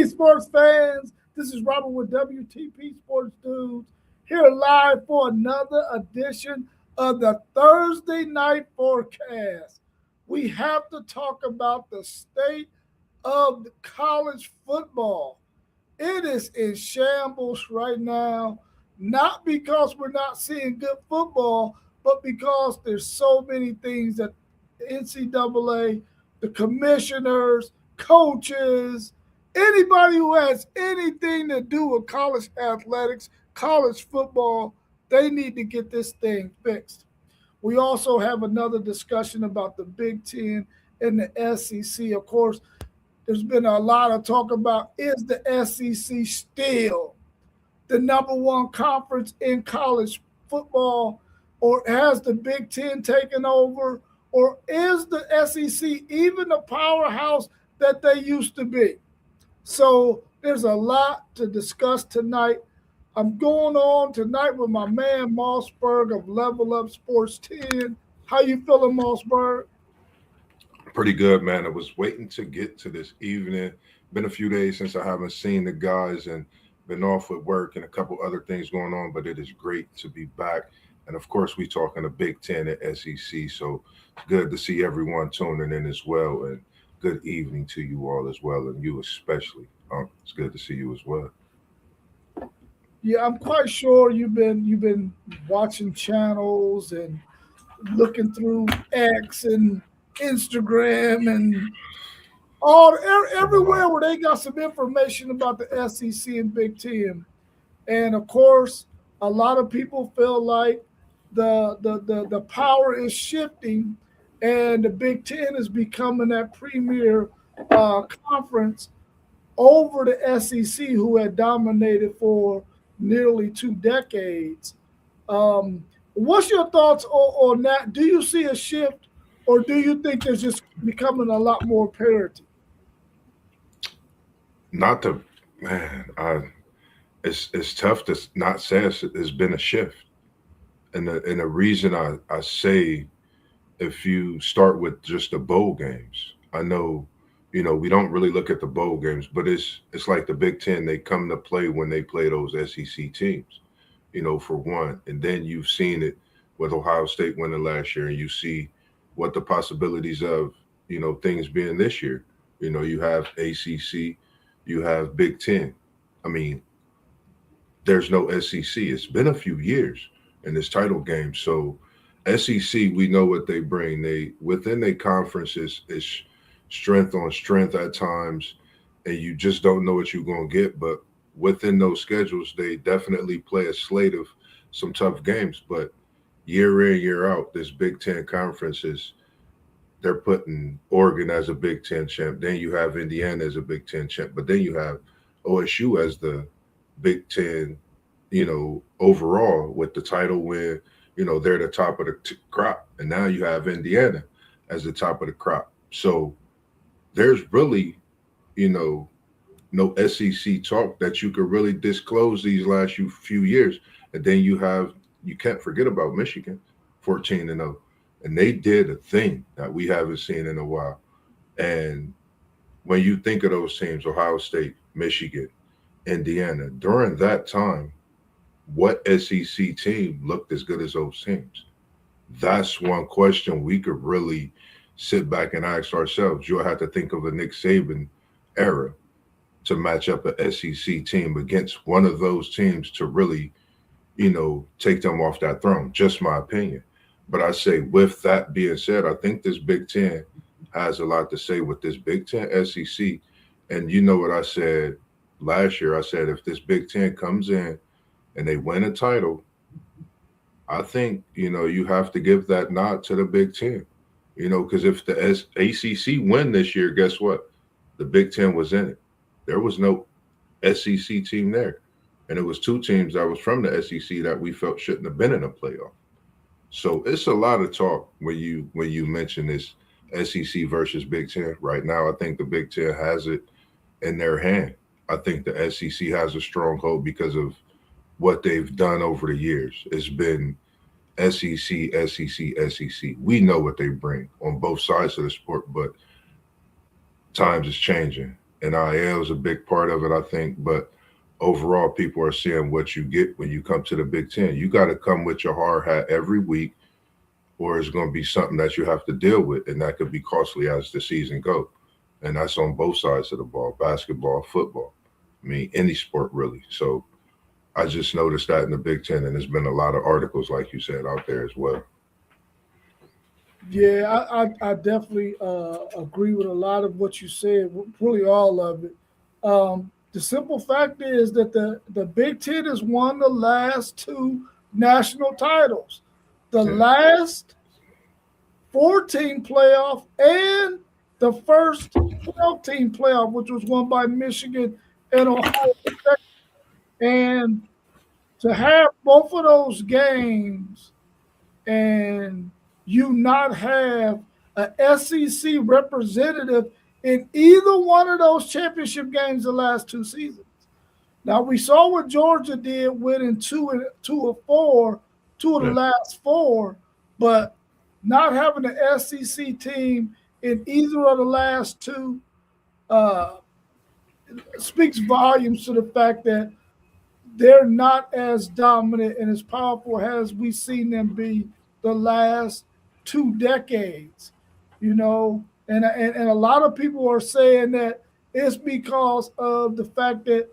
Hey, sports fans, this is Robert with WTP Sports Dudes here live for another edition of the Thursday Night Forecast. We have to talk about the state of college football. It is in shambles right now, not because we're not seeing good football, but because there's so many things that the NCAA, the commissioners, coaches, anybody who has anything to do with college athletics, college football, they need to get this thing fixed. We also have another discussion about the Big Ten and the SEC. Of course, there's been a lot of talk about is the SEC still the number one conference in college football, or has the Big Ten taken over, or is the SEC even the powerhouse that they used to be? So there's a lot to discuss tonight. I'm going on tonight with my man Mossberg of Level Up Sports 10. How you feeling, Mossberg? Pretty good, man. I was waiting to get to this evening. Been a few days since I haven't seen the guys and been off with work and a couple other things going on, but it is great to be back. And of course, we talking the Big Ten and SEC, so it's good to see everyone tuning in as well. And good evening to you all as well, and you especially. It's good to see you as well. Yeah, I'm quite sure you've been watching channels and looking through X and Instagram and everywhere where they got some information about the SEC and Big Ten. And of course, a lot of people feel like the power is shifting, and the Big Ten is becoming that premier conference over the SEC, who had dominated for nearly 2 decades. What's your thoughts on that? Do you see a shift, or do you think there's just becoming a lot more parity? Not to, man, it's tough to not say it's been a shift. And the reason I say, if you start with just the bowl games, I know, we don't really look at the bowl games, but it's like the Big Ten. They come to play when they play those SEC teams, for one. And then you've seen it with Ohio State winning last year, and you see what the possibilities of, things being this year. You have ACC, you have Big Ten. I mean, there's no SEC. It's been a few years in this title game. So SEC, we know what they bring. They within their conferences is strength on strength at times, and you just don't know what you're gonna get. But within those schedules, they definitely play a slate of some tough games. But year in, year out, this Big Ten conference is they're putting Oregon as a Big Ten champ. Then you have Indiana as a Big Ten champ. But then you have OSU as the Big Ten, overall with the title win. They're the top of the crop. And now you have Indiana as the top of the crop. So there's really, no SEC talk that you could really disclose these last few years. And then you can't forget about Michigan, 14-0. And they did a thing that we haven't seen in a while. And when you think of those teams, Ohio State, Michigan, Indiana, during that time, what SEC team looked as good as those teams? That's one question we could really sit back and ask ourselves. You'll have to think of a Nick Saban era to match up a SEC team against one of those teams to really, take them off that throne. Just my opinion. But I say, with that being said, I think this Big Ten has a lot to say with this Big Ten SEC. And you know what I said last year? I said, if this Big Ten comes in and they win a title, I think, you have to give that nod to the Big Ten. Because if the ACC win this year, guess what? The Big Ten was in it. There was no SEC team there. And it was two teams that was from the SEC that we felt shouldn't have been in a playoff. So it's a lot of talk when you mention this SEC versus Big Ten. Right now, I think the Big Ten has it in their hand. I think the SEC has a stronghold because of what they've done over the years. It's been SEC, SEC, SEC. We know what they bring on both sides of the sport, but times is changing. NIL is a big part of it, I think. But overall, people are seeing what you get when you come to the Big Ten. You got to come with your hard hat every week, or it's going to be something that you have to deal with, and that could be costly as the season goes. And that's on both sides of the ball: basketball, football. I mean, any sport really. So I just noticed that in the Big Ten, and there's been a lot of articles, like you said, out there as well. Yeah, I definitely agree with a lot of what you said, really all of it. The simple fact is that the Big Ten has won the last two national titles. The Yeah. last 14 playoff and the first 12-team playoff, which was won by Michigan and Ohio State. And to have both of those games and you not have a SEC representative in either one of those championship games the last two seasons. Now we saw what Georgia did, winning two of the last four, but not having an SEC team in either of the last two speaks volumes to the fact that they're not as dominant and as powerful as we've seen them be the last 2 decades, and a lot of people are saying that it's because of the fact that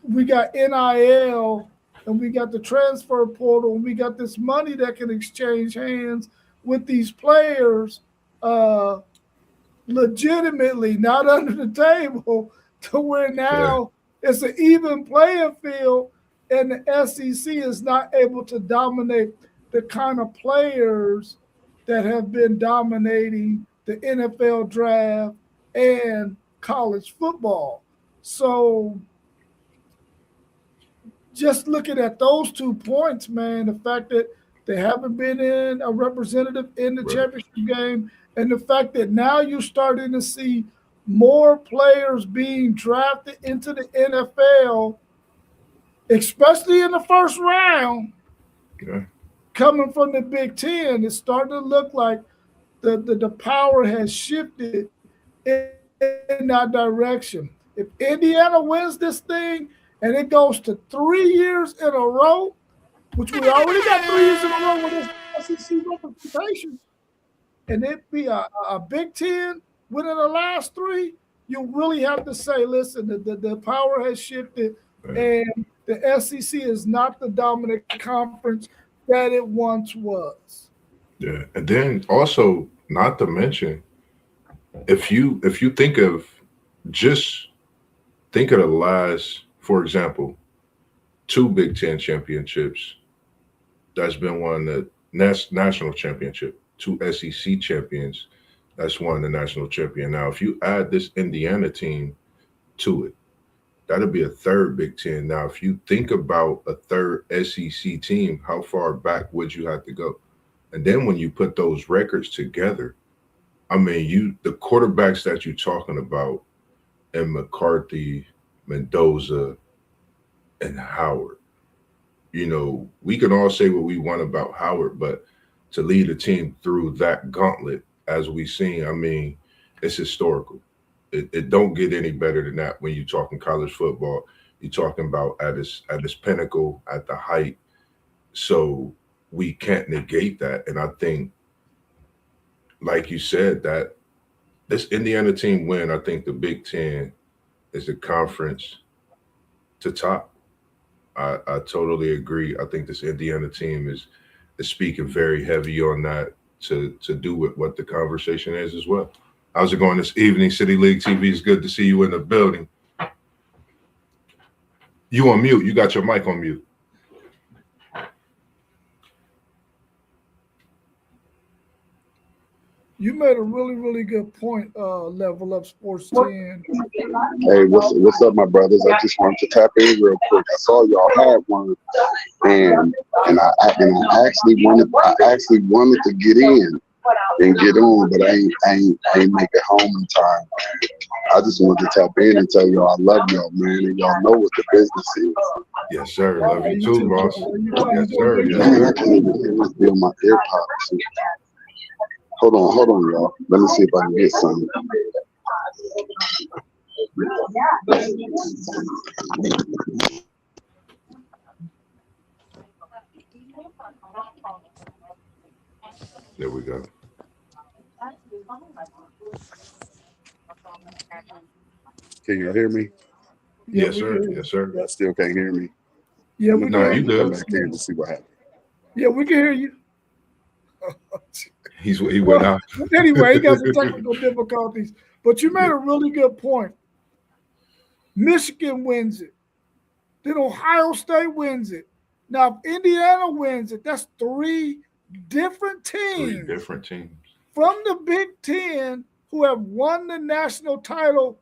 we got NIL and we got the transfer portal and we got this money that can exchange hands with these players legitimately, not under the table, to where now it's an even playing field and the SEC is not able to dominate the kind of players that have been dominating the NFL draft and college football. So just looking at those 2 points, man, the fact that they haven't been in a representative in the championship game, and the fact that now you're starting to see more players being drafted into the NFL, especially in the first round, coming from the Big Ten, it's starting to look like the power has shifted in that direction. If Indiana wins this thing and it goes to 3 years in a row, which we already got 3 years in a row with this SEC representation, and it be a Big Ten winning the last 3, you really have to say, listen, the power has shifted, and the SEC is not the dominant conference that it once was. Yeah, and then also, not to mention, if you think of the last, for example, 2 Big Ten championships, that's been won the national championship, 2 SEC champions, that's won the national champion. Now, if you add this Indiana team to it, that'll be a 3rd Big Ten. Now, if you think about a 3rd SEC team, how far back would you have to go? And then when you put those records together, I mean, the quarterbacks that you're talking about, and McCarthy, Mendoza, and Howard, we can all say what we want about Howard, but to lead a team through that gauntlet, as we've seen, I mean, it's historical. It don't get any better than that when you're talking college football. You're talking about at its pinnacle, at the height. So we can't negate that. And I think, like you said, that this Indiana team win, I think the Big Ten is the conference to top. I totally agree. I think this Indiana team is speaking very heavy on that to do with what the conversation is as well. How's it going this evening? City League TV, it's good to see you in the building. You on mute. You got your mic on mute. You made a really, really good point, Level Up Sports 10. Hey, what's up, my brothers? I just wanted to tap in real quick. I saw y'all had one, and I actually wanted to get in and get on, but I ain't make it home in time. I just wanted to tap in and tell y'all I love y'all, man, and y'all know what the business is. Yes, sir. Love you too, boss. Yes, sir. Yes, Man, sir. I can't even feel my AirPods. Hold on, y'all. Let me see if I can get some. There we go. Can you hear me? Yeah, Yes, we sir. can hear you. Yes, sir. Y'all still can't hear me? Yeah, I'm we gonna can you hear come good. back in to see what happened. Yeah, we can hear you. He went out. Anyway, he got some technical difficulties. But you made Yeah. a really good point. Michigan wins it. Then Ohio State wins it. Now, if Indiana wins it, that's three different Three teams different teams. from the Big Ten who have won the national title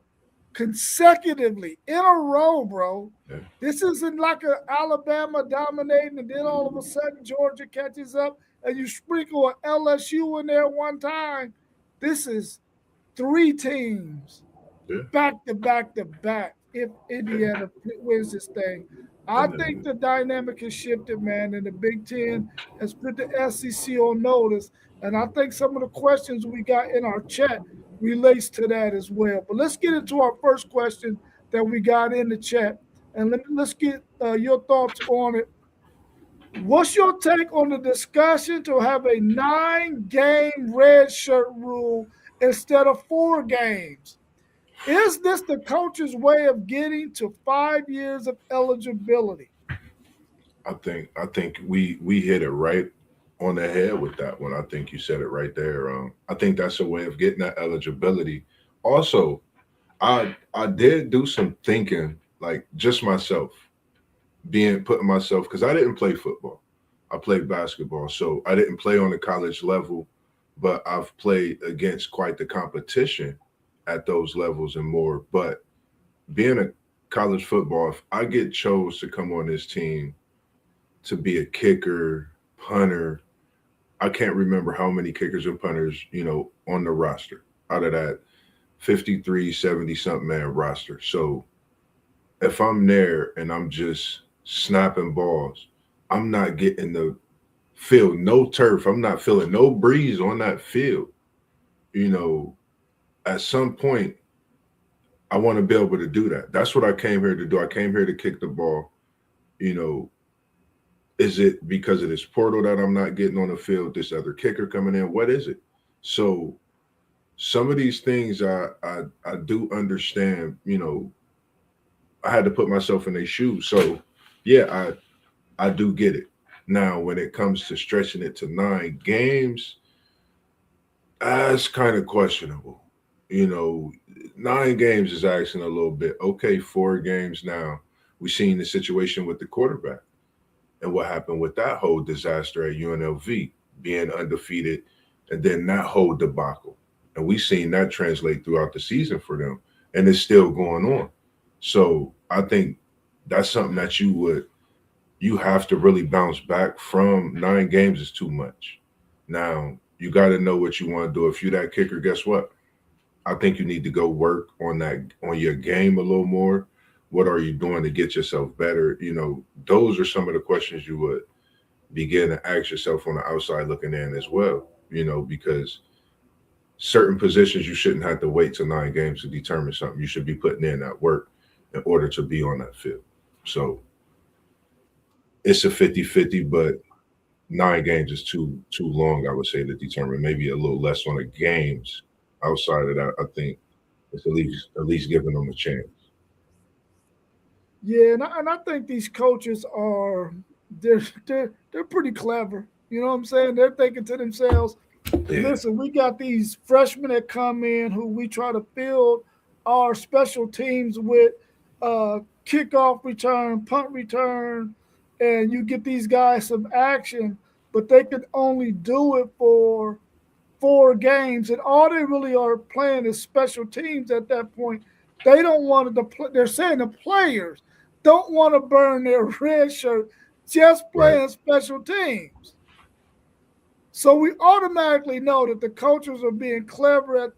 consecutively in a row, bro. Yeah. This isn't like a Alabama dominating and then all of a sudden Georgia catches up and you sprinkle an LSU in there one time. This is three teams Yeah. back to back to back if Indiana wins this thing. I And then- think the dynamic has shifted, man, and the Big Ten has put the SEC on notice. And I think some of the questions we got in our chat relates to that as well. But let's get into our first question that we got in the chat, and let's get your thoughts on it. What's your take on the discussion to have a 9-game red shirt rule instead of 4 games? Is this the coach's way of getting to 5 years of eligibility? I think we hit it right on the head with that one. I think you said it right there. I think that's a way of getting that eligibility. Also, I did do some thinking, like just myself, putting myself, because I didn't play football. I played basketball. So I didn't play on the college level, but I've played against quite the competition at those levels and more. But being a college football, if I get chose to come on this team to be a kicker, punter, I can't remember how many kickers and punters, on the roster out of that 53, 70-something man roster. So if I'm there and I'm just snapping balls, I'm not getting the field, no turf. I'm not feeling no breeze on that field. At some point, I want to be able to do that. That's what I came here to do. I came here to kick the ball. Is it because of this portal that I'm not getting on the field, this other kicker coming in? What is it? So some of these things I do understand, I had to put myself in their shoes. So yeah, I do get it. Now, when it comes to stretching it to 9 games, that's kind of questionable. 9 games is asking a little bit. Okay, 4 games now. We've seen the situation with the quarterback and what happened with that whole disaster at UNLV, being undefeated, and then that whole debacle. And we've seen that translate throughout the season for them, and it's still going on. So I think that's something that you have to really bounce back from. 9 games is too much. Now, you got to know what you want to do. If you're that kicker, guess what? I think you need to go work on your game a little more. What are you doing to get yourself better? Those are some of the questions you would begin to ask yourself on the outside looking in as well, because certain positions you shouldn't have to wait till 9 games to determine something. You should be putting in that work in order to be on that field. So it's a 50-50, but 9 games is too long, I would say, to determine. Maybe a little less on the games. Outside of that, I think it's at least giving them a chance. Yeah, and I think these coaches they're pretty clever. You know what I'm saying? They're thinking to themselves, listen, we got these freshmen that come in who we try to build our special teams with kickoff return, punt return, and you get these guys some action, but they could only do it for 4 games, and all they really are playing is special teams at that point. They don't want to. They're saying the players don't want to burn their red shirt just playing special teams. So we automatically know that the coaches are being clever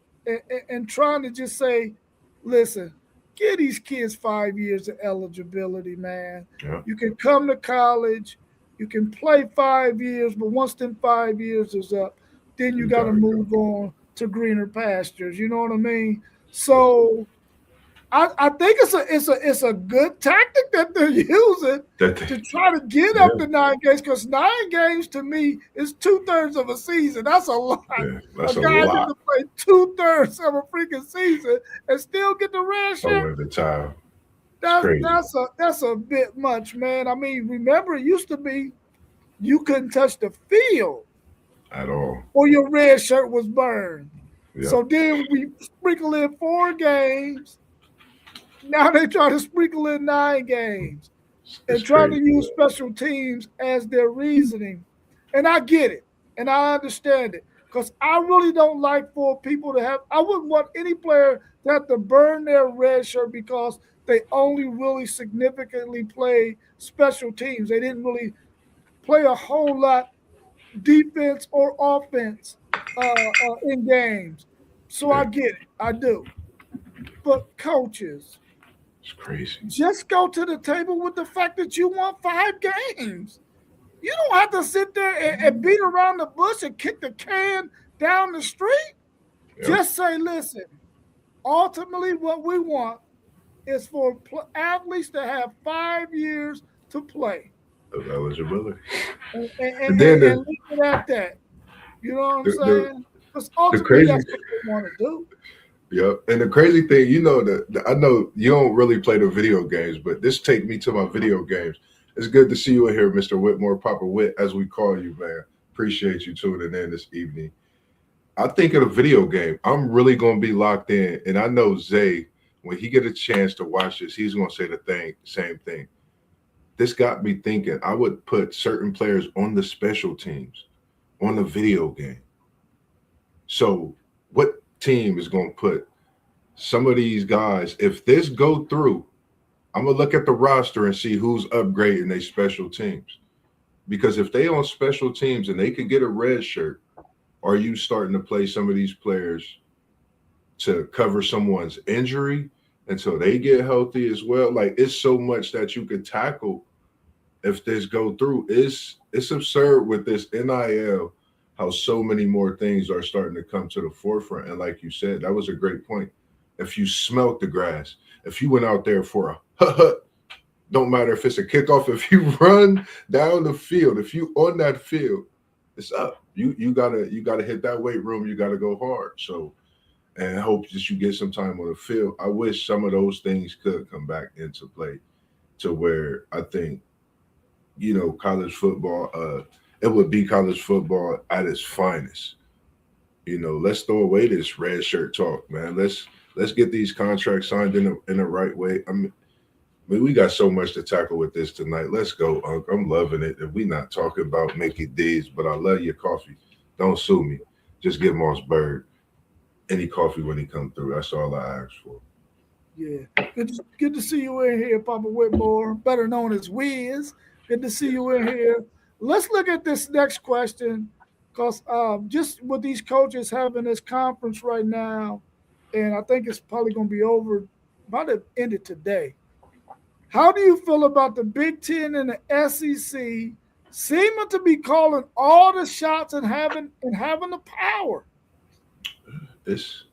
and trying to just say, listen, give these kids 5 years of eligibility, man. Yeah. You can come to college, you can play 5 years, but once them 5 years is up, then you got to move on to greener pastures. You know what I mean? So I think it's a good tactic that they're using to try to get up to 9 games, because 9 games to me is 2/3 of a season. That's a lot. Yeah, that's a a guy lot. gets to play 2/3 of a freaking season and still get the red shirt. Over the time. That's a bit much, man. I mean, remember it used to be you couldn't touch the field At all. or your red shirt was burned. Yep. So then we sprinkle in 4 games. Now they try to sprinkle in 9 games and try to use special teams as their reasoning. And I get it. And I understand it. Because I really don't like for people to have – I wouldn't want any player to have to burn their red shirt because they only really significantly play special teams. They didn't really play a whole lot defense or offense in games. So I get it. I do. But coaches – it's crazy. just go to the table with the fact that you won 5 games. You don't have to sit there and beat around the bush and kick the can down the street. Yep. Just say, listen, ultimately what we want is for athletes to have 5 years to play. Of eligibility. And leave it at that. You know what I'm saying? Because ultimately that's what they want to do. Yep. And the crazy thing, you know, that I know you don't really play the video games, but this take me to my video games. It's good to see you in here, Mr. Whitmore, Papa Whit, as we call you, man. Appreciate you tuning in this evening. I think of the video game, I'm really going to be locked in. And I know Zay, when he get a chance to watch this, he's going to say the same thing. This got me thinking I would put certain players on the special teams, on the video game. So what team is going to put some of these guys, if this go through, I'm going to look at the roster and see who's upgrading their special teams. Because if they on special teams and they could get a red shirt, are you starting to play some of these players to cover someone's injury until they get healthy as well? Like, it's so much that you could tackle if this go through. It's absurd with this NIL, how so many more things are starting to come to the forefront. And like you said, that was a great point. If you smelt the grass, if you went out there for a don't matter if it's a kickoff, if you run down the field, if you on that field, it's up. You gotta hit that weight room. You gotta go hard. So, and I hope that you get some time on the field. I wish some of those things could come back into play, to where I think, you know, college football, it would be college football at its finest. You know, let's throw away this red shirt talk, man. Let's get these contracts signed in the right way. I mean, we got so much to tackle with this tonight. Let's go, Unc. I'm loving it. If we not talking about Mickey D's, but I love your coffee. Don't sue me. Just give Moss Bird any coffee when he come through. That's all I ask for. Yeah. Good to see you in here, Papa Whitmore, better known as Wiz. Good to see you in here. Let's look at this next question, because just with these coaches having this conference right now, and I think it's probably going to be over, about to end it today. How do you feel about the Big Ten and the SEC seeming to be calling all the shots and having the power? It's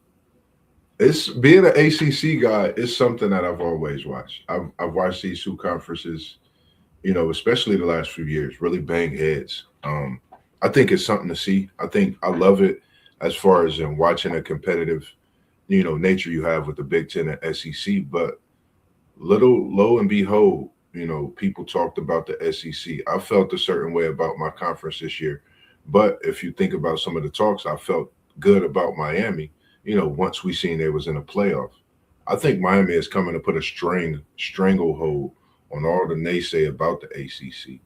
being an ACC guy is something that I've always watched. I've watched these two conferences, you know, especially the last few years, really bang heads. I think it's something to see. I think I love it as far as in watching a competitive, you know, nature you have with the Big Ten and SEC, but lo and behold, you know, people talked about the SEC. I felt a certain way about my conference this year. But if you think about some of the talks, I felt good about Miami, you know, once we seen they was in a playoff. I think Miami is coming to put a stranglehold on all the naysay about the ACC.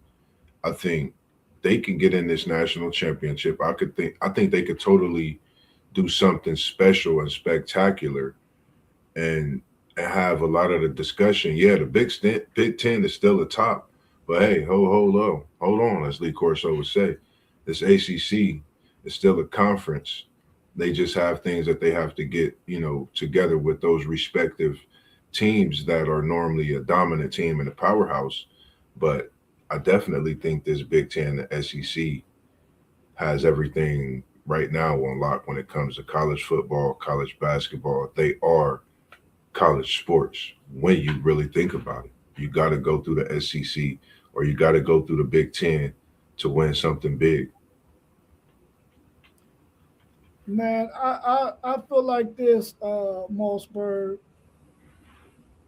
I think they can get in this national championship. I think they could totally do something special and spectacular and have a lot of the discussion. Yeah, the Big Ten is still the top, but hey, hold on, as Lee Corso would say. This ACC is still a conference. They just have things that they have to get, you know, together with those respective teams that are normally a dominant team and a powerhouse. But I definitely think this Big Ten, the SEC, has everything right now on lock when it comes to college football, college basketball. They are college sports when you really think about it. You got to go through the SEC or you got to go through the Big Ten to win something big. Man, I feel like this, Mossberg.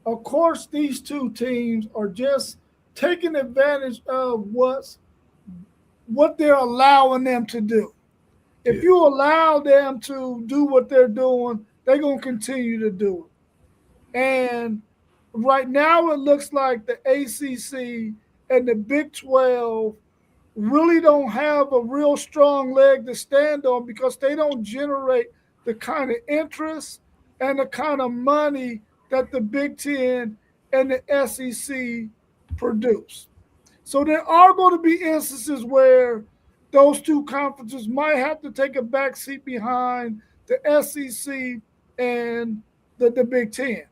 Of course, these two teams are just taking advantage of what they're allowing them to do. If you allow them to do what they're doing, they're going to continue to do it. And right now, it looks like the ACC and the Big 12 really don't have a real strong leg to stand on because they don't generate the kind of interest and the kind of money that the Big Ten and the SEC produce. So there are going to be instances where those two conferences might have to take a back seat behind the SEC and the Big Ten.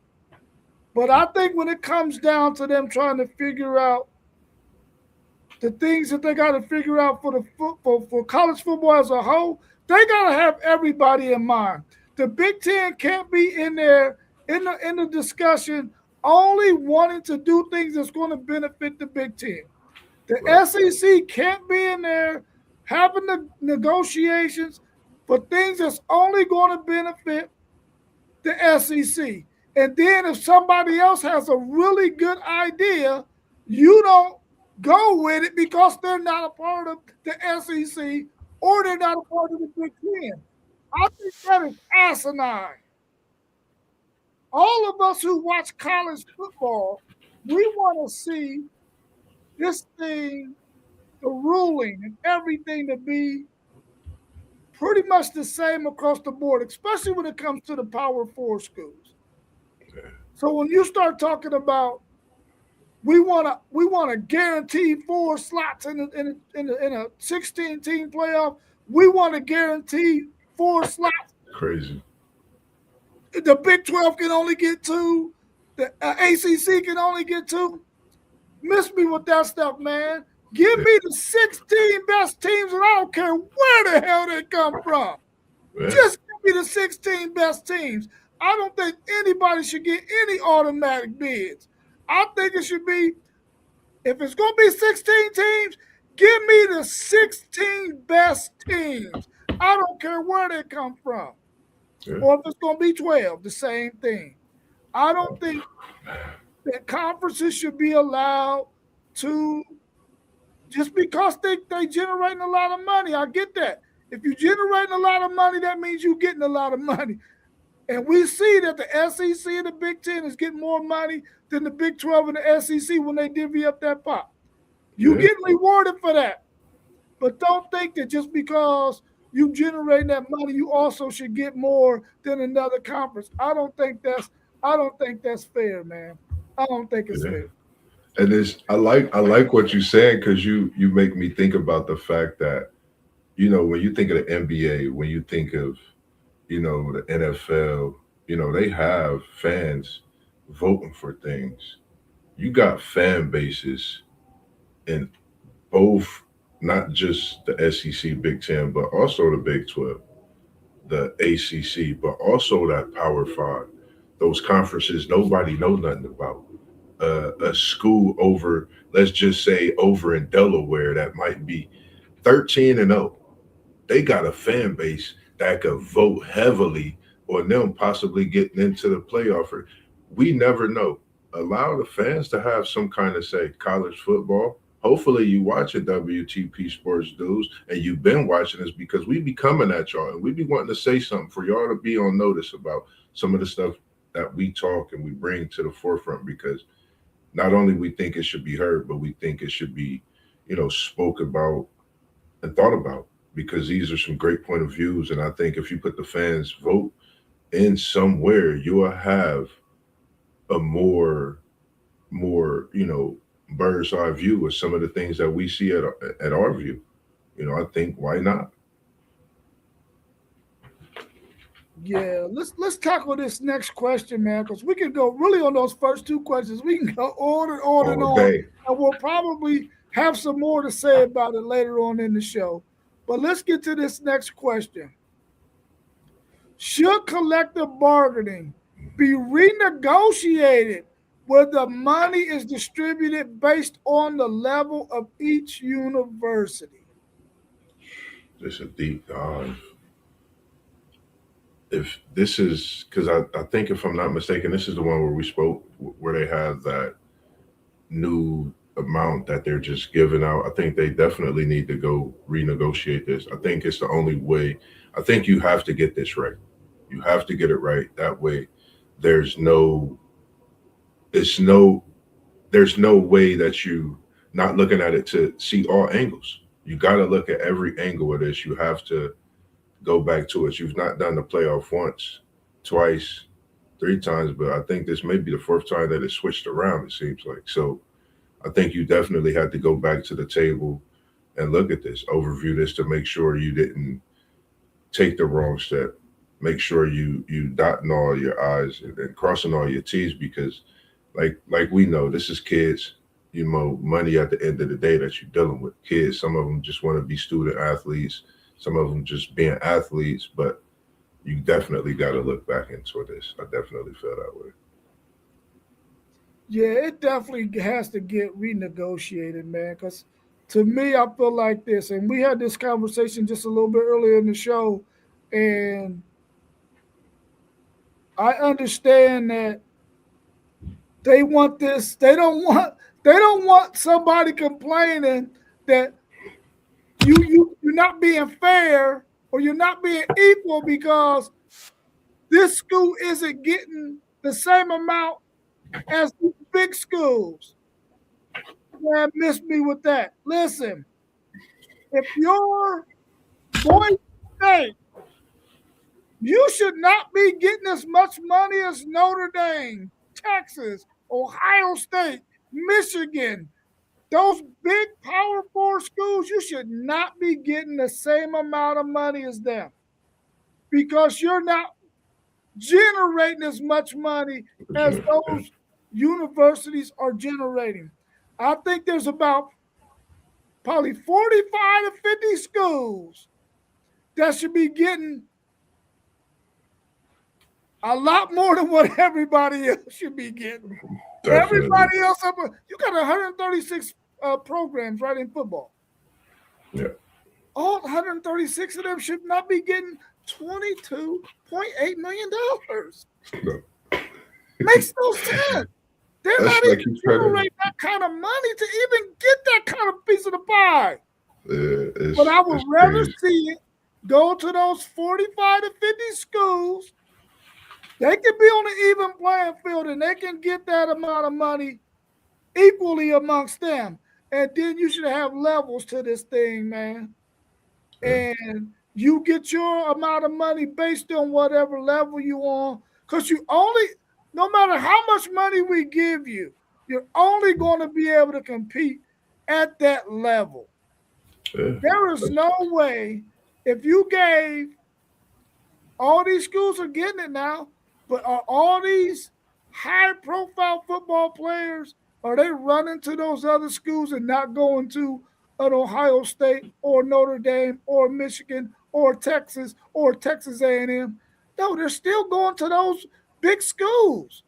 But I think when it comes down to them trying to figure out the things that they got to figure out for college football as a whole, they got to have everybody in mind. The Big Ten can't be in there in the discussion only wanting to do things that's going to benefit the Big Ten. The SEC can't be in there having the negotiations for things that's only going to benefit the SEC. And then if somebody else has a really good idea, you don't go with it because they're not a part of the SEC or they're not a part of the Big Ten. I think that is asinine. All of us who watch college football, we want to see this thing, the ruling and everything to be pretty much the same across the board, especially when it comes to the Power 4 schools. So when you start talking about we want to guarantee 4 slots in a 16-team playoff, we want to guarantee 4 slots. Crazy. The Big 12 can only get 2. The ACC can only get 2. Miss me with that stuff, man. Give me the 16 best teams, and I don't care where the hell they come from. Yeah. Just give me the 16 best teams. I don't think anybody should get any automatic bids. I think it should be, if it's going to be 16 teams, give me the 16 best teams. I don't care where they come from. Yeah. Or if it's going to be 12, the same thing. I don't think that conferences should be allowed to, just because they generating a lot of money. I get that. If you're generating a lot of money, that means you're getting a lot of money. And we see that the SEC and the Big Ten is getting more money than the Big 12 and the SEC when they divvy up that pot. You get rewarded for that. But don't think that just because you generate that money, you also should get more than another conference. I don't think that's fair, man. I don't think it's fair. And I like what you said, because you make me think about the fact that, when you think of the NBA, when you think of the NFL, they have fans voting for things. You got fan bases in both, not just the SEC, Big Ten, but also the Big 12, the ACC, but also that Power 5. Those conferences nobody knows nothing about. A school over, let's just say over in Delaware, that might be 13-0. They got a fan base that could vote heavily on them possibly getting into the playoff. We never know. Allow the fans to have some kind of say. College football, hopefully you watch it, WTP Sports Dudes, and you've been watching us, because we be coming at y'all and we be wanting to say something for y'all to be on notice about some of the stuff that we talk and we bring to the forefront, because not only we think it should be heard, but we think it should be, spoke about and thought about, because these are some great point of views. And I think if you put the fans vote in somewhere, you will have a more, bird's eye view of some of the things that we see at our view. I think, why not? Yeah, let's tackle this next question, man, because we can go really on those first 2 questions. We can go on and on and on, and we'll probably have some more to say about it later on in the show. But let's get to this next question. Should collective bargaining be renegotiated where the money is distributed based on the level of each university. It's a deep dive. If this is because I think if I'm not mistaken, this is the one where we spoke where they have that new amount that they're just giving out. I think they definitely need to go renegotiate this. I think it's the only way. I think you have to get this right. You have to get it right. That way, there's no, it's no, there's no way that you not looking at it to see all angles. You got to look at every angle of this. You have to go back to it. You've not done the playoff once, twice, three times, but I think this may be the fourth time that it switched around, it seems like. So I think you definitely had to go back to the table and look at this, overview this to make sure you didn't take the wrong step. Make sure you dotting all your I's and crossing all your T's because like we know, this is kids, money at the end of the day that you're dealing with. Kids, some of them just want to be student athletes, some of them just being athletes, but you definitely got to look back into this. I definitely feel that way. Yeah, it definitely has to get renegotiated, man. Because to me, I feel like this, and we had this conversation just a little bit earlier in the show, and I understand that they want this. They don't want somebody complaining that you're not being fair or you're not being equal because this school isn't getting the same amount as the big schools. Man, miss me with that. Listen, if you're Boise State, you should not be getting as much money as Notre Dame, Texas, Ohio State, Michigan. Those big Power 4 schools, you should not be getting the same amount of money as them because you're not generating as much money as those universities are generating. I think there's about probably 45 to 50 schools that should be getting a lot more than what everybody else should be getting. Definitely. Everybody else, you got 136 programs right in football. Yeah. All 136 of them should not be getting $22.8 million. No. Makes no sense. They're not even generating that kind of money to even get that kind of piece of the pie. But I would rather see it go to those 45 to 50 schools. They can be on an even playing field and they can get that amount of money equally amongst them. And then you should have levels to this thing, man. And you get your amount of money based on whatever level you on. Because no matter how much money we give you, you're only going to be able to compete at that level. Yeah. There is no way if you gave all these schools are getting it now, but are all these high-profile football players, are they running to those other schools and not going to an Ohio State or Notre Dame or Michigan or Texas A&M? No, they're still going to those big schools.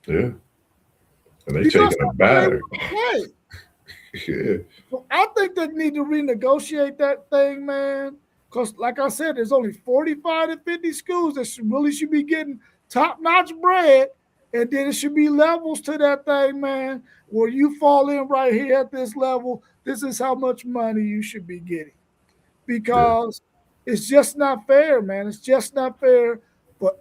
Yeah. And they taking a bag. Yeah. So I think they need to renegotiate that thing, man. Because like I said, there's only 45 to 50 schools that should be getting top-notch bread. And then it should be levels to that thing, man, where you fall in right here at this level. This is how much money you should be getting. Because it's just not fair, man. It's just not fair for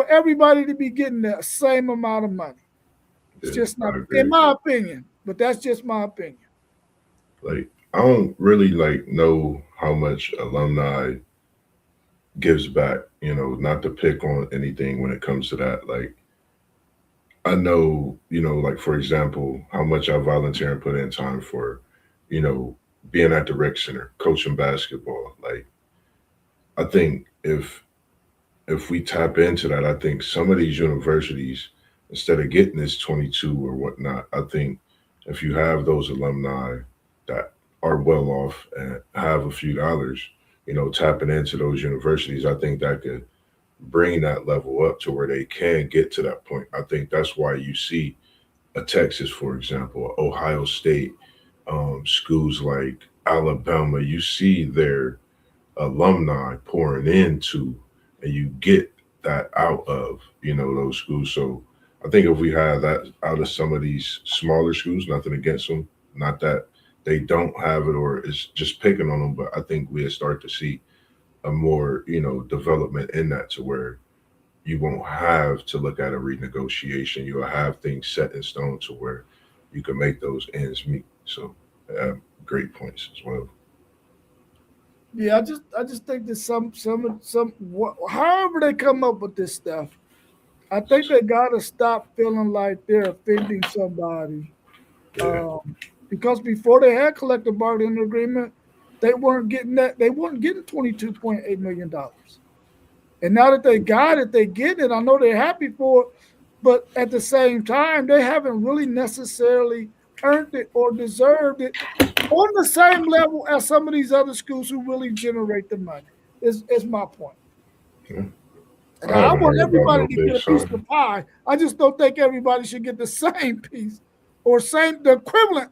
everybody to be getting the same amount of money. It's just not, in my opinion, but that's just my opinion. Like, I don't really know how much alumni gives back, not to pick on anything when it comes to that. Like, I know, for example, how much I volunteer and put in time for, being at the rec center, coaching basketball. Like, I think if we tap into that, I think some of these universities, instead of getting this 22 or whatnot, I think if you have those alumni that are well off and have a few dollars, tapping into those universities, I think that could bring that level up to where they can get to that point. I think that's why you see a Texas, for example, Ohio State, schools like Alabama, you see their alumni pouring into, and you get that out of, those schools. So I think if we had that out of some of these smaller schools, nothing against them, not that they don't have it or it's just picking on them, but I think we'll start to see a more, development in that to where you won't have to look at a renegotiation. You'll have things set in stone to where you can make those ends meet. So, great points as well. Yeah, I just think that however they come up with this stuff, I think they gotta stop feeling like they're offending somebody. Yeah, Because before they had collective bargaining agreement, they weren't getting $22.8 million. And now that they got it, they get it. I know they're happy for it, but at the same time, they haven't really necessarily earned it or deserved it on the same level as some of these other schools who really generate the money. Is my point. yeah. And I I haven't want heard about everybody no to get big a piece of the signing. pie. I just don't think everybody should get the same piece or the equivalent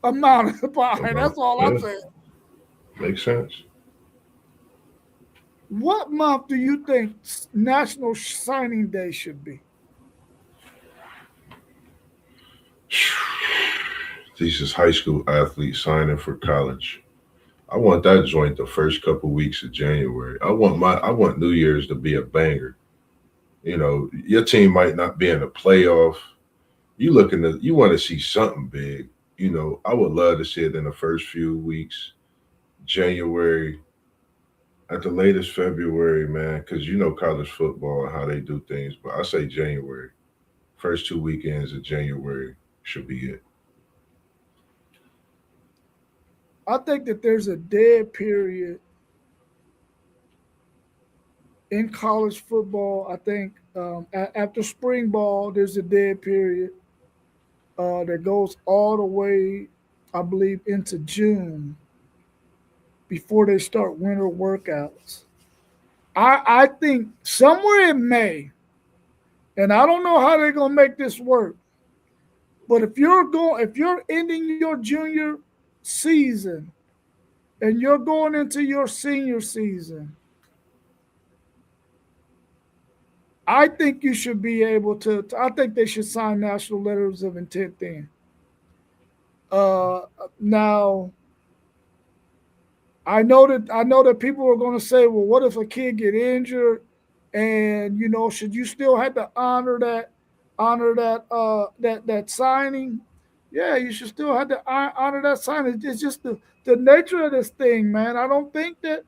amount of the pie. About That's all I'm yeah, saying. makes sense. What month do you think National Signing Day should be? These is high school athletes signing for college. I want that joint the first couple weeks of January. I want New Year's to be a banger. Your team might not be in a playoff. You want to see something big. I would love to see it in the first few weeks, January, at the latest February, man, because college football and how they do things. But I say January, first 2 weekends of January should be it. I think that there's a dead period in college football. I think after spring ball, there's a dead period that goes all the way, I believe, into June before they start winter workouts. I think somewhere in May, and I don't know how they're gonna make this work, but if you're ending your junior season and you're going into your senior season, I think you should be able I think they should sign national letters of intent then. Uh, Now, I know that people are going to say, well, what if a kid get injured, and should you still have to honor that signing? Yeah, you should still have to honor that signing. It's just the nature of this thing, man. I don't think that.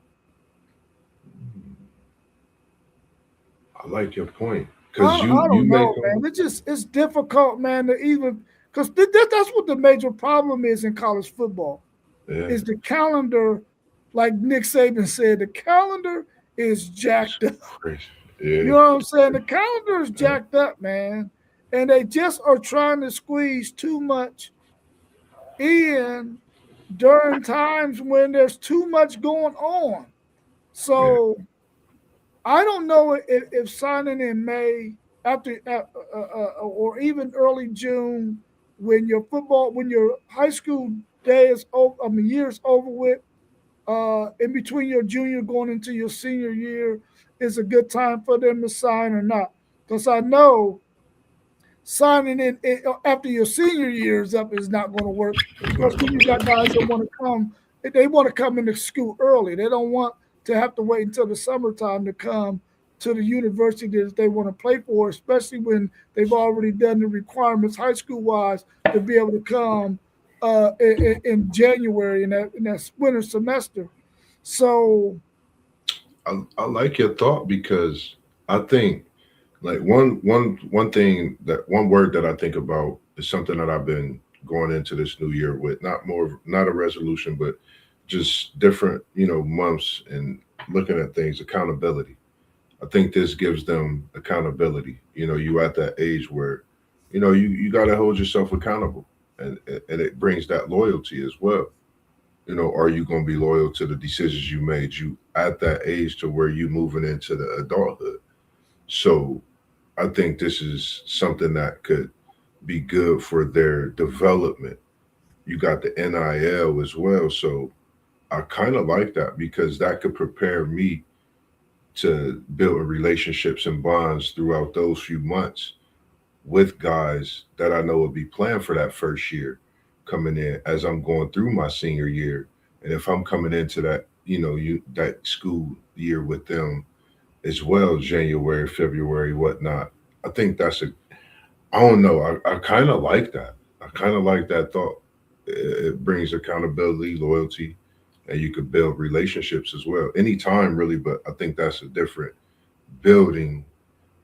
I like your point I, because you I you don't make know, them. man. It's difficult, man, to even because that's what the major problem is in college football Yeah, is the calendar. Like Nick Saban said, the calendar is it's jacked up. crazy. You Yeah, know what I'm saying? The calendar is yeah. jacked up, man, and they just are trying to squeeze too much in during times when there's too much going on. Yeah. So I don't know if signing in May after or even early June when your high school day is over, I mean year is over with, in between your junior going into your senior year is a good time for them to sign or not. Because I know signing after your senior year is up is not going to work It's because not then gonna you got work. guys that want to come. They want to come into school early. They don't want to have to wait until the summertime to come to the university that they want to play for, especially when they've already done the requirements high school wise to be able to come in January in that winter semester. So I like your thought because I think like one word that I think about is something that I've been going into this new year with, not a resolution, but just different, months and looking at things, accountability. I think this gives them accountability. You at that age where, you gotta hold yourself accountable, and it brings that loyalty as well. Are you gonna be loyal to the decisions you made? You at that age to where you moving into the adulthood. So I think this is something that could be good for their development. You got the NIL as well. So I kind of like that because that could prepare me to build relationships and bonds throughout those few months with guys that I know will be playing for that first year coming in as I'm going through my senior year. And if I'm coming into that, that school year with them as well, January, February, whatnot. I think I don't know. I kind of like that. I kind of like that thought. It brings accountability, loyalty, and you could build relationships as well. Anytime, really, but I think that's a different building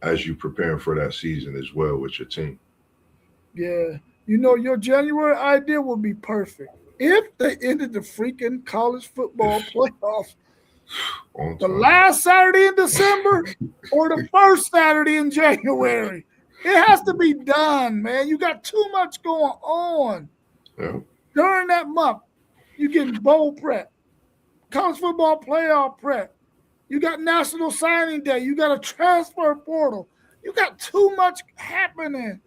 as you preparing for that season as well with your team. Yeah. Your January idea would be perfect. If they ended the freaking college football playoffs the last Saturday in December or the first Saturday in January. It has to be done, man. You got too much going on. Yeah. During that month. You getting bowl prep, college football playoff prep. You got National Signing Day. You got a transfer portal. You got too much happening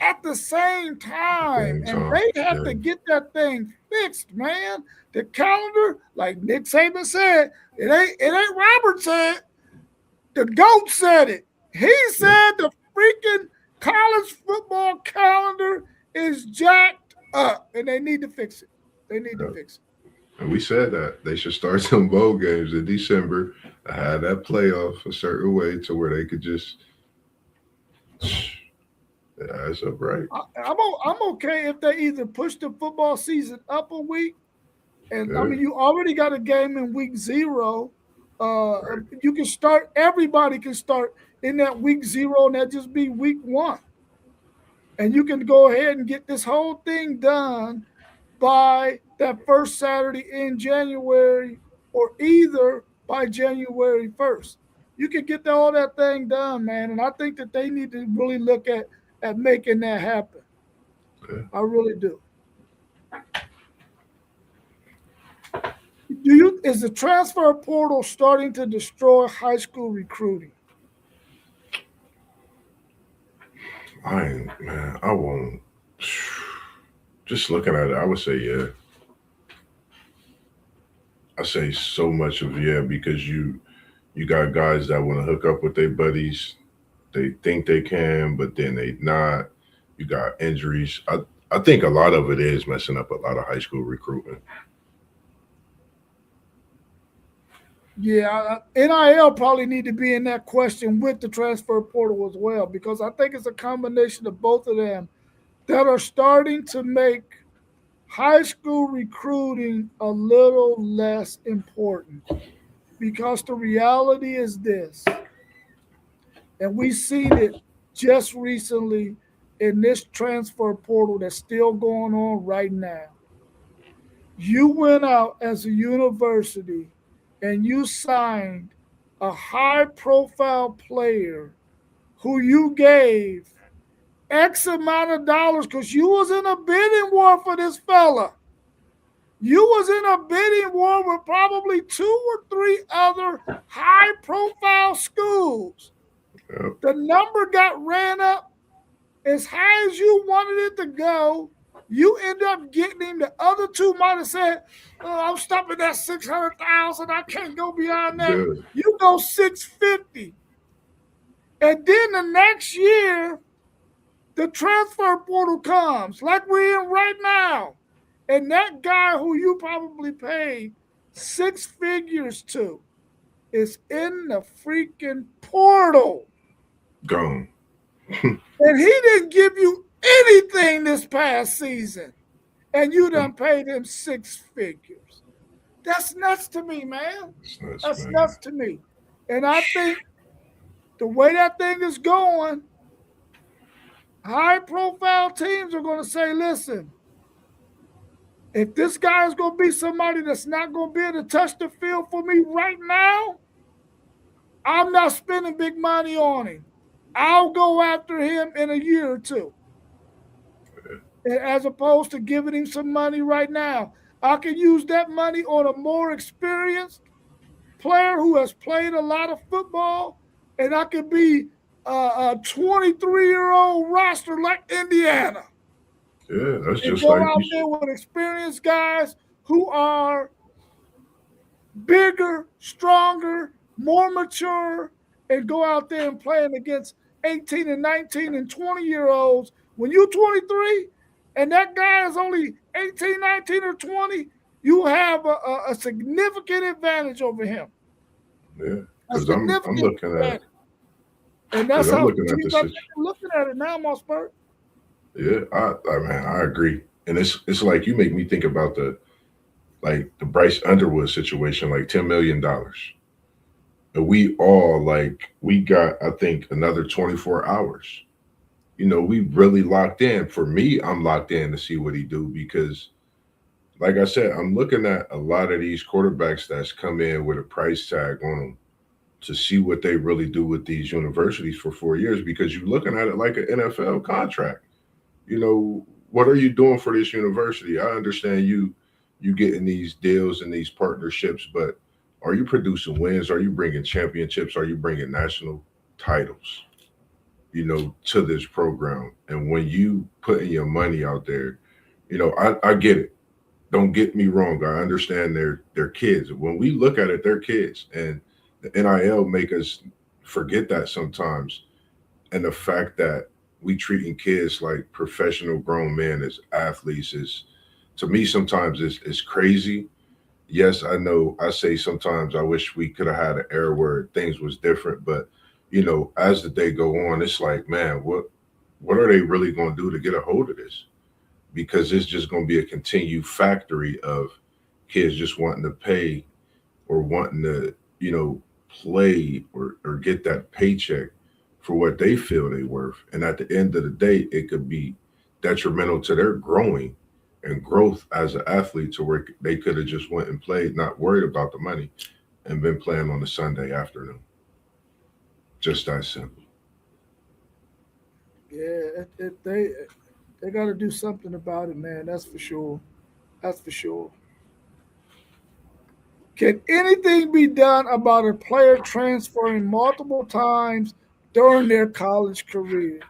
at the same time. And they have to get that thing fixed, man. The calendar, like Nick Saban said, it ain't Robert said. The GOAT said it. He said the freaking college football calendar is jacked up, and they need to fix it. They need to fix it. And we said that they should start some bowl games in December. Have that playoff a certain way to where they could just. Yeah, that's up right. I'm okay if they either push the football season up a week, and I mean you already got a game in week 0. Right. You can start. Everybody can start in that week 0, and that just be week 1, and you can go ahead and get this whole thing done by that first Saturday in January, or either by January 1st. You can get all that thing done, man. And I think that they need to really look at making that happen. Okay. I really do. Is the transfer portal starting to destroy high school recruiting? I won't. Just looking at it, I would say yeah. I say so much of yeah because you got guys that want to hook up with their buddies. They think they can, but then they not. You got injuries. I think a lot of it is messing up a lot of high school recruitment. Yeah, NIL probably need to be in that question with the transfer portal as well, because I think it's a combination of both of them that are starting to make high school recruiting a little less important, because the reality is this, and we've seen it just recently in this transfer portal that's still going on right now. You went out as a university and you signed a high-profile player who you gave X amount of dollars because you was in a bidding war for this fella. You was in a bidding war with probably 2 or 3 other high-profile schools. Yep. The number got ran up as high as you wanted it to go. You end up getting him. The other 2 might have said, I'm stopping at 600,000. I can't go beyond that. Yeah. You go 650. And then the next year, the transfer portal comes like we're in right now. And that guy who you probably paid 6 figures to is in the freaking portal. Gone. And he didn't give you anything this past season. And you done paid him 6 figures. That's nuts to me, man. That's nuts to me. And I think the way that thing is going, high-profile teams are going to say, listen, if this guy is going to be somebody that's not going to be able to touch the field for me right now, I'm not spending big money on him. I'll go after him in a year or 2. As opposed to giving him some money right now. I can use that money on a more experienced player who has played a lot of football and I could be a 23-year-old roster like Indiana. Yeah, that's And just go like out there with experienced guys who are bigger, stronger, more mature, and go out there and playing against 18 and 19 and 20-year-olds. When you're 23 and that guy is only 18, 19, or 20, you have a significant advantage over him. Yeah, A because I'm significant looking at advantage. And because that's I'm how looking at teams the are situation. looking at it now, Mossberg. Yeah, man, I agree, and it's like you make me think about the Bryce Underwood situation, like $10 million, and we got I think another 24 hours. We really locked in. For me, I'm locked in to see what he do because, like I said, I'm looking at a lot of these quarterbacks that's come in with a price tag on them to see what they really do with these universities for 4 years because you're looking at it like an NFL contract. What are you doing for this university? I understand you getting these deals and these partnerships, but are you producing wins? Are you bringing championships? Are you bringing national titles? To this program. And when you putting your money out there, I get it. Don't get me wrong. I understand they're kids. When we look at it, they're kids, and the NIL make us forget that sometimes. And the fact that we treating kids like professional grown men as athletes is, to me, sometimes is crazy. Yes, I know. I say sometimes I wish we could have had an era where things was different, but as the day go on, it's like, man, what are they really going to do to get a hold of this? Because it's just going to be a continued factory of kids just wanting to pay or wanting to, play or get that paycheck for what they feel they worth. And at the end of the day, it could be detrimental to their growing and growth as an athlete to where they could have just went and played, not worried about the money, and been playing on a Sunday afternoon. Just that simple. Yeah, they got to do something about it, man. That's for sure. That's for sure. Can anything be done about a player transferring multiple times during their college career?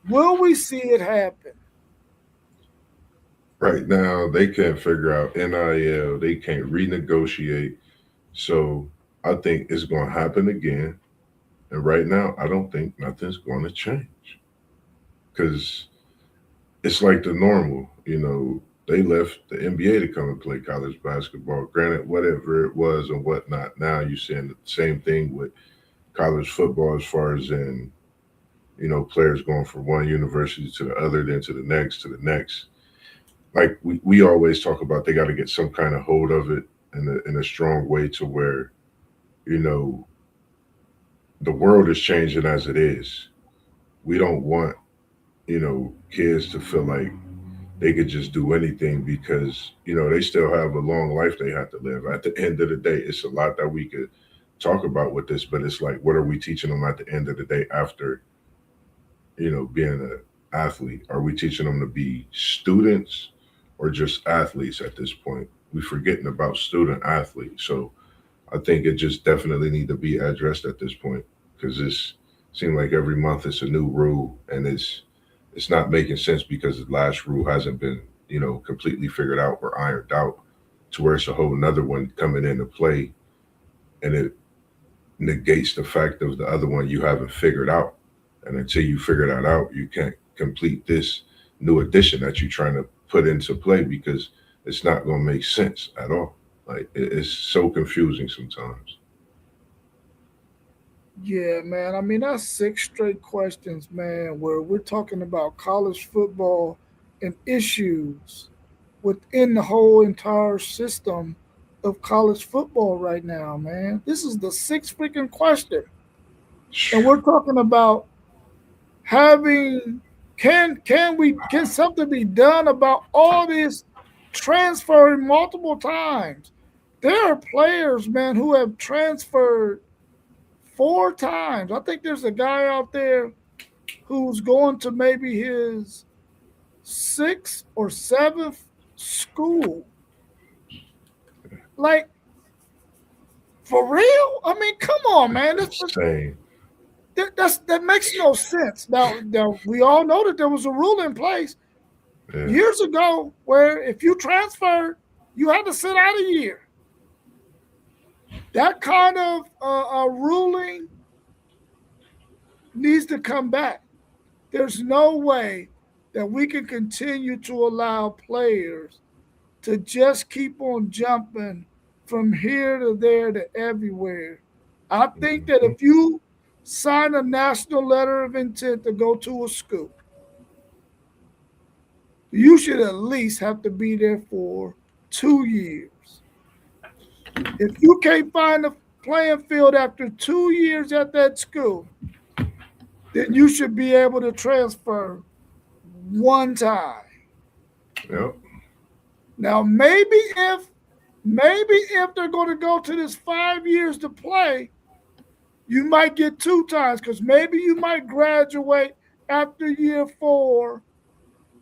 Will we see it happen? Right now, they can't figure out NIL. They can't renegotiate. So I think it's going to happen again. And right now, I don't think nothing's going to change because it's like the normal. They left the NBA to come and play college basketball. Granted, whatever it was and whatnot. Now you're seeing the same thing with college football as far as in, players going from one university to the other, then to the next, to the next. Like we always talk about, they got to get some kind of hold of it in a strong way to where, you know, the world is changing as it is. We don't want, kids to feel like they could just do anything because, they still have a long life they have to live. At the end of the day, it's a lot that we could talk about with this, but it's like, what are we teaching them at the end of the day after, being an athlete? Are we teaching them to be students or just athletes at this point? We're forgetting about student athletes. So I think it just definitely need to be addressed at this point because it's seems like every month it's a new rule and it's not making sense because the last rule hasn't been, completely figured out or ironed out to where it's a whole another one coming into play and it negates the fact of the other one you haven't figured out. And until you figure that out, you can't complete this new addition that you're trying to put into play because it's not going to make sense at all. Like it's so confusing sometimes. Yeah, man. I mean, that's six straight questions, man, where we're talking about college football and issues within the whole entire system of college football right now, man. This is the sixth freaking question. And we're talking about having can something be done about all this transferring multiple times? There are players, man, who have transferred four times. I think there's a guy out there who's going to maybe his sixth or seventh school. Like, for real? I mean, come on, man. It's insane. That makes no sense. Now we all know that there was a rule in place years ago where if you transferred, you had to sit out a year. That kind of ruling needs to come back. There's no way that we can continue to allow players to just keep on jumping from here to there to everywhere. I think that if you sign a national letter of intent to go to a school, you should at least have to be there for 2 years. If you can't find a playing field after 2 years at that school, then you should be able to transfer one time. Yep. Now, maybe if they're going to go to this 5 years to play, you might get 2 times because maybe you might graduate after year 4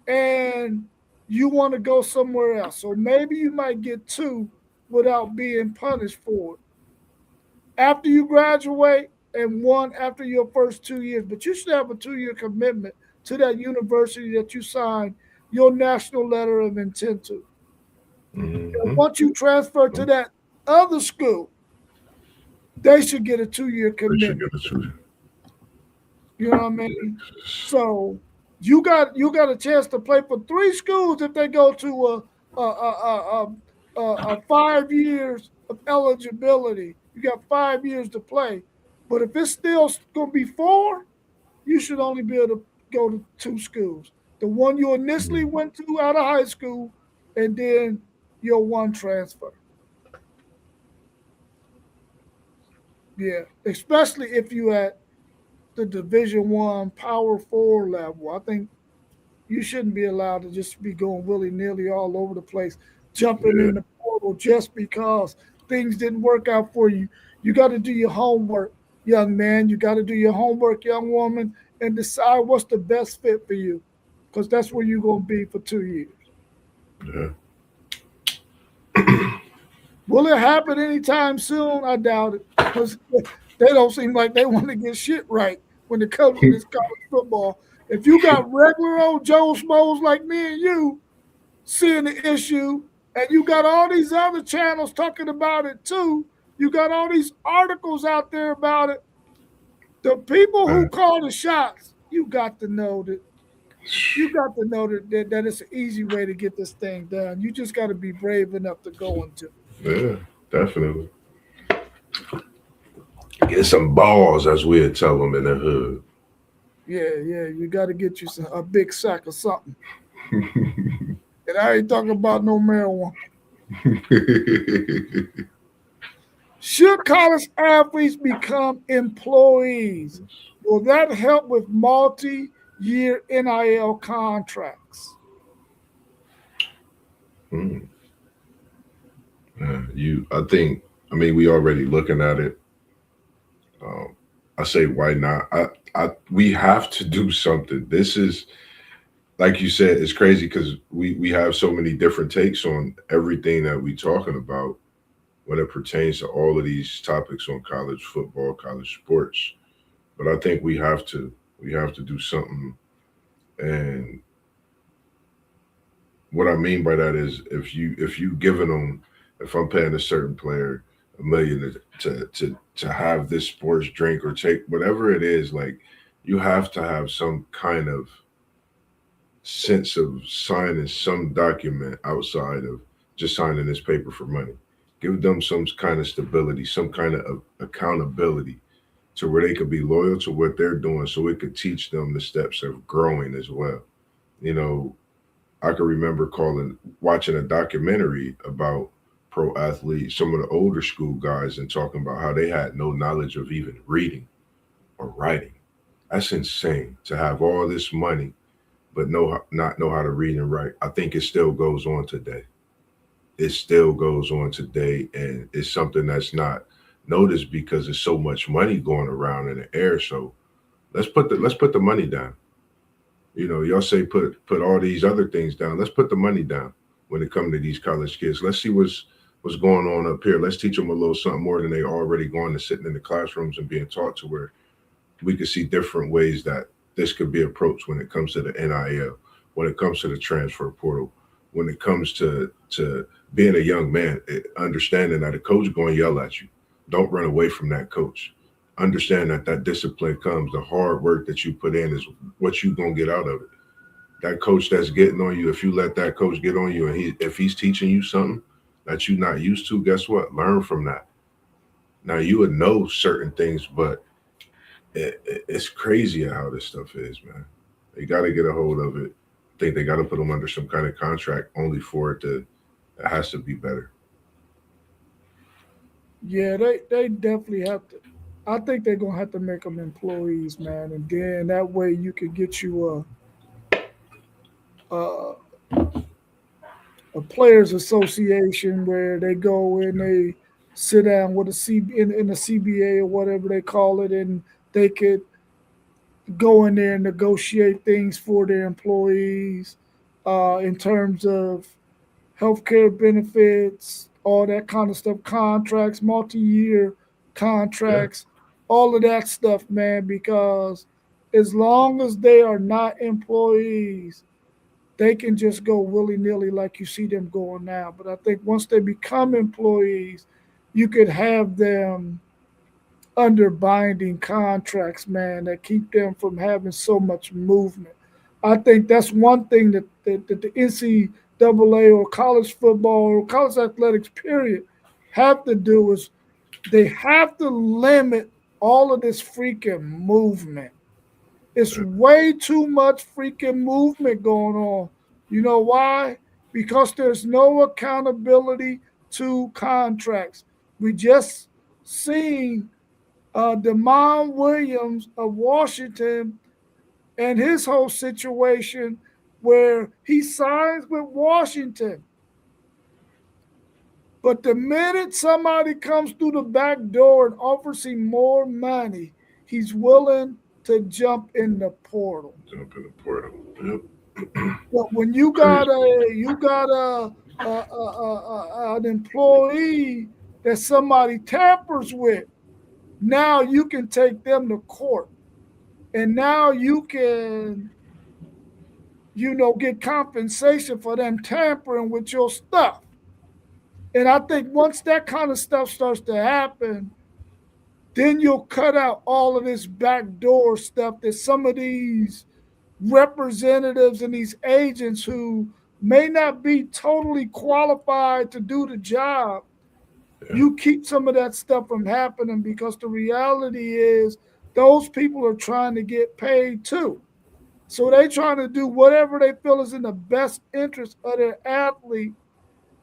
and you want to go somewhere else. So maybe you might get 2 without being punished for it. After you graduate and 1 after your first 2 years, but you should have a 2-year commitment to that university that you signed your national letter of intent to. And once you transfer to that other school, they should get a 2-year commitment. You know what I mean? So you got a chance to play for 3 schools if they go to a 5 years of eligibility. You got 5 years to play. But if it's still going to be 4, you should only be able to go to 2 schools. The one you initially went to out of high school, and then your 1 transfer. Yeah, especially if you at the Division I Power 4 level. I think you shouldn't be allowed to just be going willy-nilly all over the place, jumping in the portal just because things didn't work out for you. You got to do your homework, young man. You got to do your homework, young woman, and decide what's the best fit for you, because that's where you're going to be for 2 years. Yeah. Will it happen anytime soon? I doubt it, because they don't seem like they want to get shit right when it comes to this college football. If you got regular old Joe Schmoes like me and you seeing the issue, and you got all these other channels talking about it too, you got all these articles out there about it, the people who call the shots, you got to know that it's an easy way to get this thing done. You just got to be brave enough to go into it. Yeah, definitely. Get some balls, as we'd tell them in the hood. Yeah, you got to get you a big sack of something. And I ain't talking about no marijuana. Should college athletes become employees? Will that help with multi-year NIL contracts? I mean, we already looking at it. I say, why not? We have to do something. This is, like you said, it's crazy because we have so many different takes on everything that we talking about when it pertains to all of these topics on college football, college sports. But I think we have to do something. And what I mean by that is if I'm paying a certain player $1 million to have this sports drink or take whatever it is, like, you have to have some kind of sense of signing some document outside of just signing this paper for money. Give them some kind of stability, some kind of accountability to where they could be loyal to what they're doing, so it could teach them the steps of growing as well. You know, I can remember watching a documentary about pro athletes, some of the older school guys, and talking about how they had no knowledge of even reading or writing. That's insane, to have all this money but not know how to read and write. I think it still goes on today. It still goes on today, and it's something that's not noticed because there's so much money going around in the air. So let's put the money down. You know, y'all say put all these other things down. Let's put the money down when it comes to these college kids. Let's see what's going on up here. Let's teach them a little something more than they already going to sitting in the classrooms and being taught, to where we could see different ways that this could be approached when it comes to the NIL, when it comes to the transfer portal, when it comes to being a young man, understanding that a coach is going to yell at you. Don't run away from that coach. Understand that that discipline comes. The hard work that you put in is what you're going to get out of it. That coach that's getting on you, if you let that coach get on you and if he's teaching you something that you're not used to, guess what? Learn from that. Now you would know certain things, but it's crazy how this stuff is, man. They got to get a hold of it. I think they got to put them under some kind of contract only for it has to be better. Yeah, they definitely have to. I think they're gonna have to make them employees, man, and then that way you can get you a a players association where they go and they sit down with a in the CBA or whatever they call it, and they could go in there and negotiate things for their employees in terms of healthcare benefits, all that kind of stuff, contracts, multi-year Yeah, contracts, all of that stuff, man, because as long as they are not employees, they can just go willy-nilly like you see them going now. But I think once they become employees, you could have them under binding contracts, man, that keep them from having so much movement. I think that's one thing that the NCAA or college football or college athletics, period, have to do is they have to limit all of this freaking movement. It's way too much freaking movement going on. You know why? Because there's no accountability to contracts. We just seen Demond Williams of Washington and his whole situation where he signs with Washington. But the minute somebody comes through the back door and offers him more money, he's willing to jump in the portal. jump in the portal. Yep. But when Crazy. you got an employee that somebody tampers with, now you can take them to court, and now you can get compensation for them tampering with your stuff. And I think once that kind of stuff starts to happen, then you'll cut out all of this backdoor stuff that some of these representatives and these agents who may not be totally qualified to do the job, Yeah. you keep some of that stuff from happening because the reality is those people are trying to get paid too. So they trying to do whatever they feel is in the best interest of their athlete.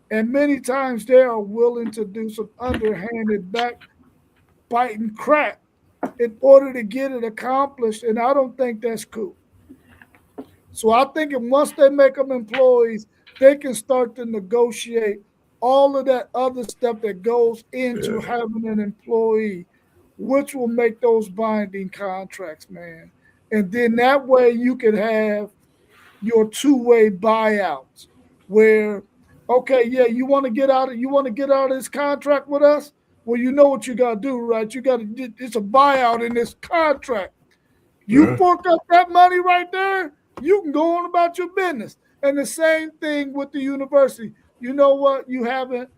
And many times they are willing to do some underhanded backbiting crap in order to get it accomplished. And I don't think that's cool. So I think once they make them employees, they can start to negotiate all of that other stuff that goes into Yeah. having an employee, which will make those binding contracts, man. And then that way you can have your two-way buyouts where, okay, yeah, you want to get out of this contract with us? Well, you know what you gotta do, right? It's a buyout in this contract. You Yeah. fork up that money right there, you can go on about your business. And the same thing with the university. You know what? You haven't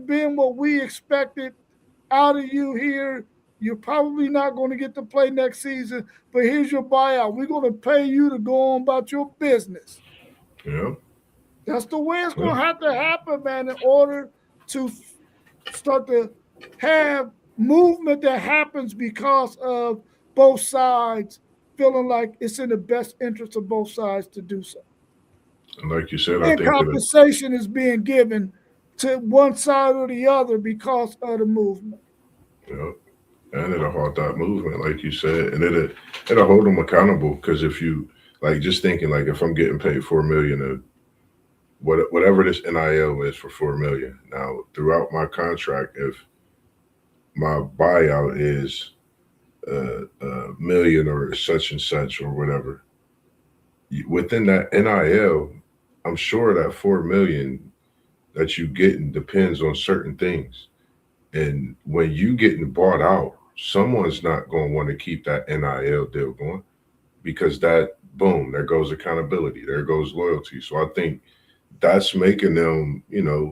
been what we expected out of you here. You're probably not going to get to play next season, but here's your buyout. We're going to pay you to go on about your business. Yeah. That's the way it's Yeah. going to have to happen, man, in order to start to have movement that happens because of both sides feeling like it's in the best interest of both sides to do so. And like you said, I And think that compensation is being given to one side or the other because of the movement. yeah, and it'll halt that movement, like you said, and it'll hold them accountable. Because if you like, just thinking like, if I'm getting paid 4 million, whatever this NIL is for 4 million, now throughout my contract, if my buyout is a million or such and such or whatever, within that NIL, I'm sure that 4 million that you getting depends on certain things. And when you getting bought out, someone's not going to want to keep that NIL deal going because that, boom, there goes accountability, there goes loyalty. So I think that's making them,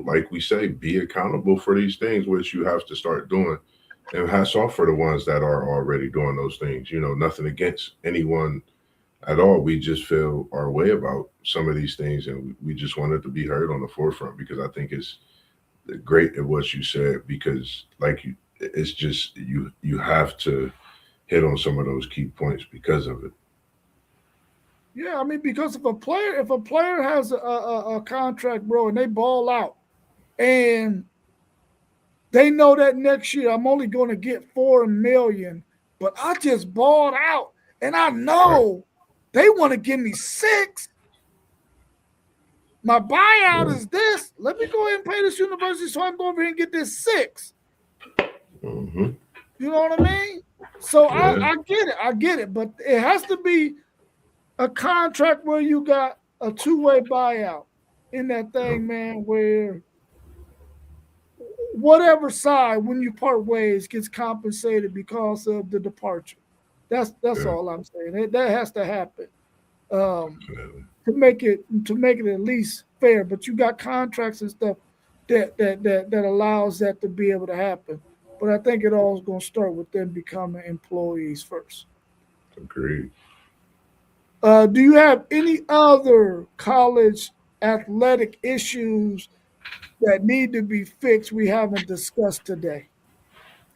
like we say, be accountable for these things, which you have to start doing. And hats off for the ones that are already doing those things. Nothing against anyone at all. We just feel our way about some of these things, and we just wanted to be heard on the forefront because I think it's great at what you said because, it's just you have to hit on some of those key points because of it. Yeah, I mean, because if a player has a contract, bro, and they ball out, and they know that next year I'm only going to get $4 million, but I just balled out, and I know they want to give me $6 million. My buyout is this. Let me go ahead and pay this university so I can go over here and get this $6 million. Mm-hmm. You know what I mean? So I get it, but it has to be a contract where you got a two-way buyout in that thing, man, where whatever side, when you part ways, gets compensated because of the departure. That's all I'm saying. That has to happen to make it at least fair. But you got contracts and stuff that allows that to be able to happen. But I think it all is going to start with them becoming employees first. Agreed. Do you have any other college athletic issues that need to be fixed we haven't discussed today?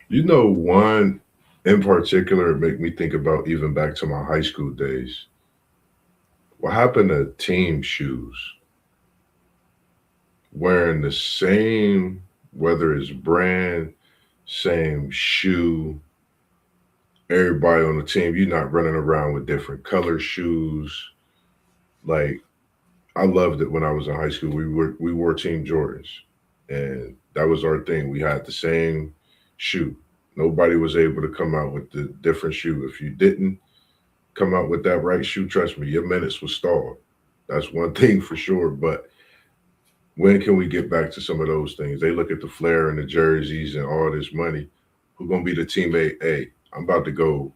One in particular make me think about even back to my high school days. What happened to team shoes? Wearing the same, whether it's brand, same shoe, everybody on the team, you're not running around with different color shoes. Like, I loved it when I was in high school. We wore Team Jordans, and that was our thing. We had the same shoe. Nobody was able to come out with the different shoe. If you didn't come out with that right shoe, trust me, your minutes was stalled. That's one thing for sure. But when can we get back to some of those things? They look at the flair and the jerseys and all this money. Who's gonna be the teammate? Hey, I'm about to go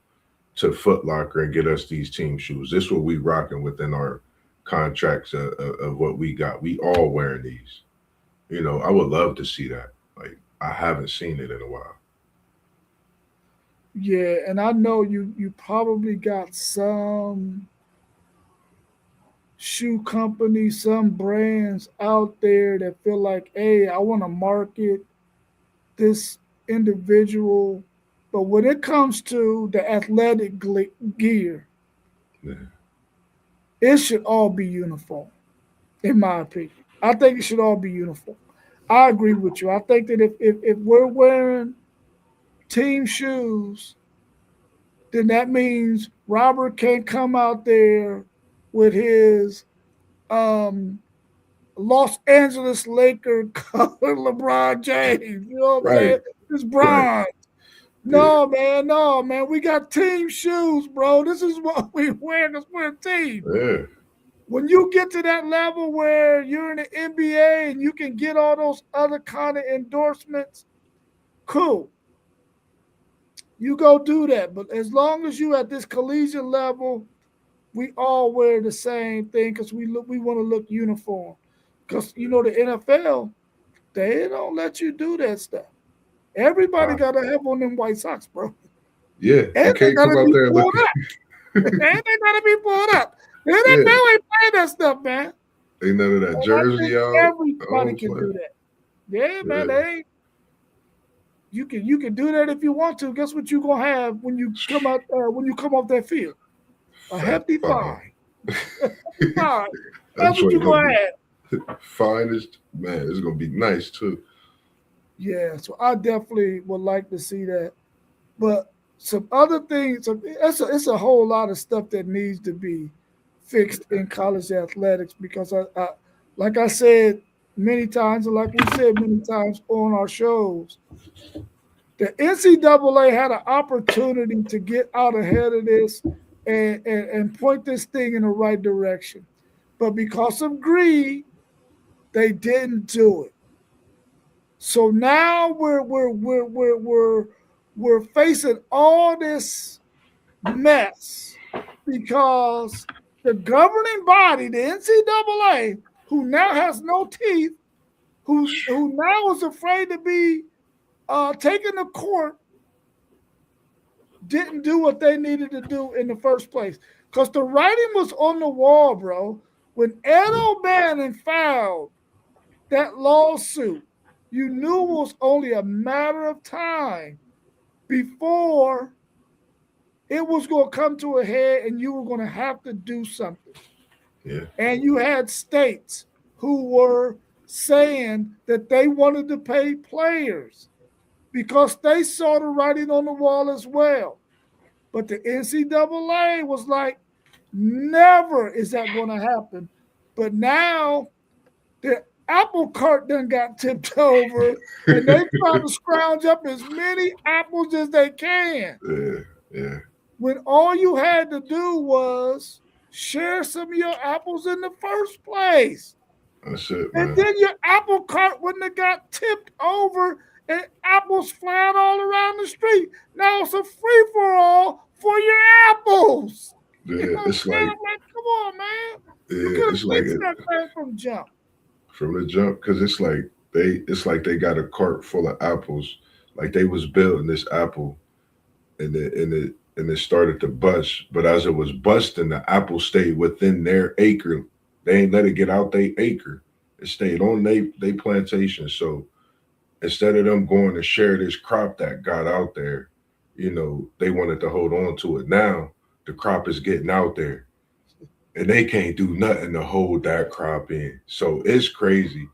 to Foot Locker and get us these team shoes. This is what we rocking within our contracts of what we got. We all wearing these. I would love to see that. Like, I haven't seen it in a while. Yeah, and I know you probably got some shoe companies, some brands out there that feel like, hey, I want to market this individual. But when it comes to the athletic gear, it should all be uniform, in my opinion. I think it should all be uniform. I agree with you. I think that if we're wearing team shoes, then that means Robert can't come out there with his Los Angeles Laker color LeBron James. You know what I'm saying? It's bronze. Right. No, man. We got team shoes, bro. This is what we wear because we're a team. Yeah. When you get to that level where you're in the NBA and you can get all those other kind of endorsements, cool. You go do that. But as long as you at this collegiate level, we all wear the same thing because we want to look uniform. Because, the NFL, they don't let you do that stuff. Everybody got to have on them white socks, bro. Yeah, and you can't come out there looking. And they got to be pulled up. The NFL ain't playing that stuff, man. Ain't none of that jersey out. Everybody can do that. Yeah, man. They ain't. You can do that if you want to. Guess what you gonna have when you come out when you come off that field? A hefty fine. Fine. That's what you gonna have. Fine is, man. It's gonna be nice too. Yeah, so I definitely would like to see that. But some other things, it's a whole lot of stuff that needs to be fixed in college athletics because I like I said many times, and like we said many times on our shows, the NCAA had an opportunity to get out ahead of this and point this thing in the right direction. But because of greed, they didn't do it. So now we're we're facing all this mess because the governing body, the NCAA, who now has no teeth, who now is afraid to be taken to court, didn't do what they needed to do in the first place. Because the writing was on the wall, bro. When Ed O'Bannon filed that lawsuit, you knew it was only a matter of time before it was going to come to a head and you were going to have to do something. Yeah. And you had states who were saying that they wanted to pay players because they saw the writing on the wall as well. But the NCAA was like, never is that going to happen. But now the apple cart done got tipped over and they trying to scrounge up as many apples as they can. Yeah. When all you had to do was share some of your apples in the first place. That's it, man. And then your apple cart wouldn't have got tipped over and apples flying all around the street. Now it's a free-for-all for your apples. Yeah, you know it's like, come on, man. You yeah, it's like that thing from jump. From the jump, because it's like they got a cart full of apples, like they was building this apple, and it started to bust. But as it was busting, the apple stayed within their acre. They ain't let it get out their acre. It stayed on they plantation. So instead of them going to share this crop that got out there, you know, they wanted to hold on to it. Now the crop is getting out there and they can't do nothing to hold that crop in. So it's crazy.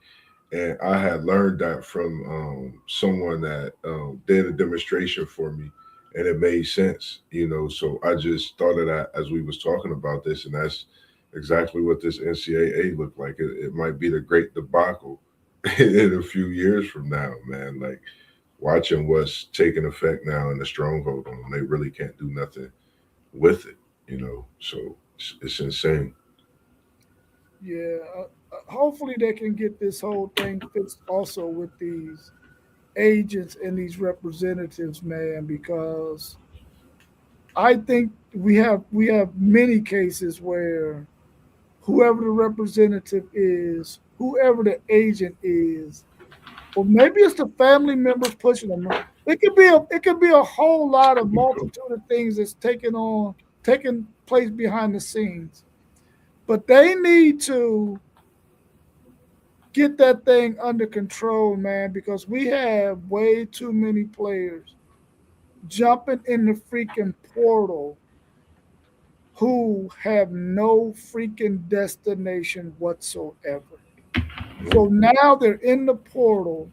And I had learned that from someone that did a demonstration for me, and it made sense, you know. So I just thought of that as we was talking about this, and that's exactly what this NCAA looked like. It might be the great debacle in a few years from now, man. Like watching what's taking effect now in the stronghold on them, they really can't do nothing with it, you know. So it's insane. Yeah, hopefully they can get this whole thing fixed also with these agents and these representatives, man, because I think we have many cases where whoever the representative is, whoever the agent is, or maybe it's the family members pushing them. It could be a whole lot of multitude of things that's taking place behind the scenes. But they need to get that thing under control, man, because we have way too many players jumping in the freaking portal who have no freaking destination whatsoever. So now they're in the portal.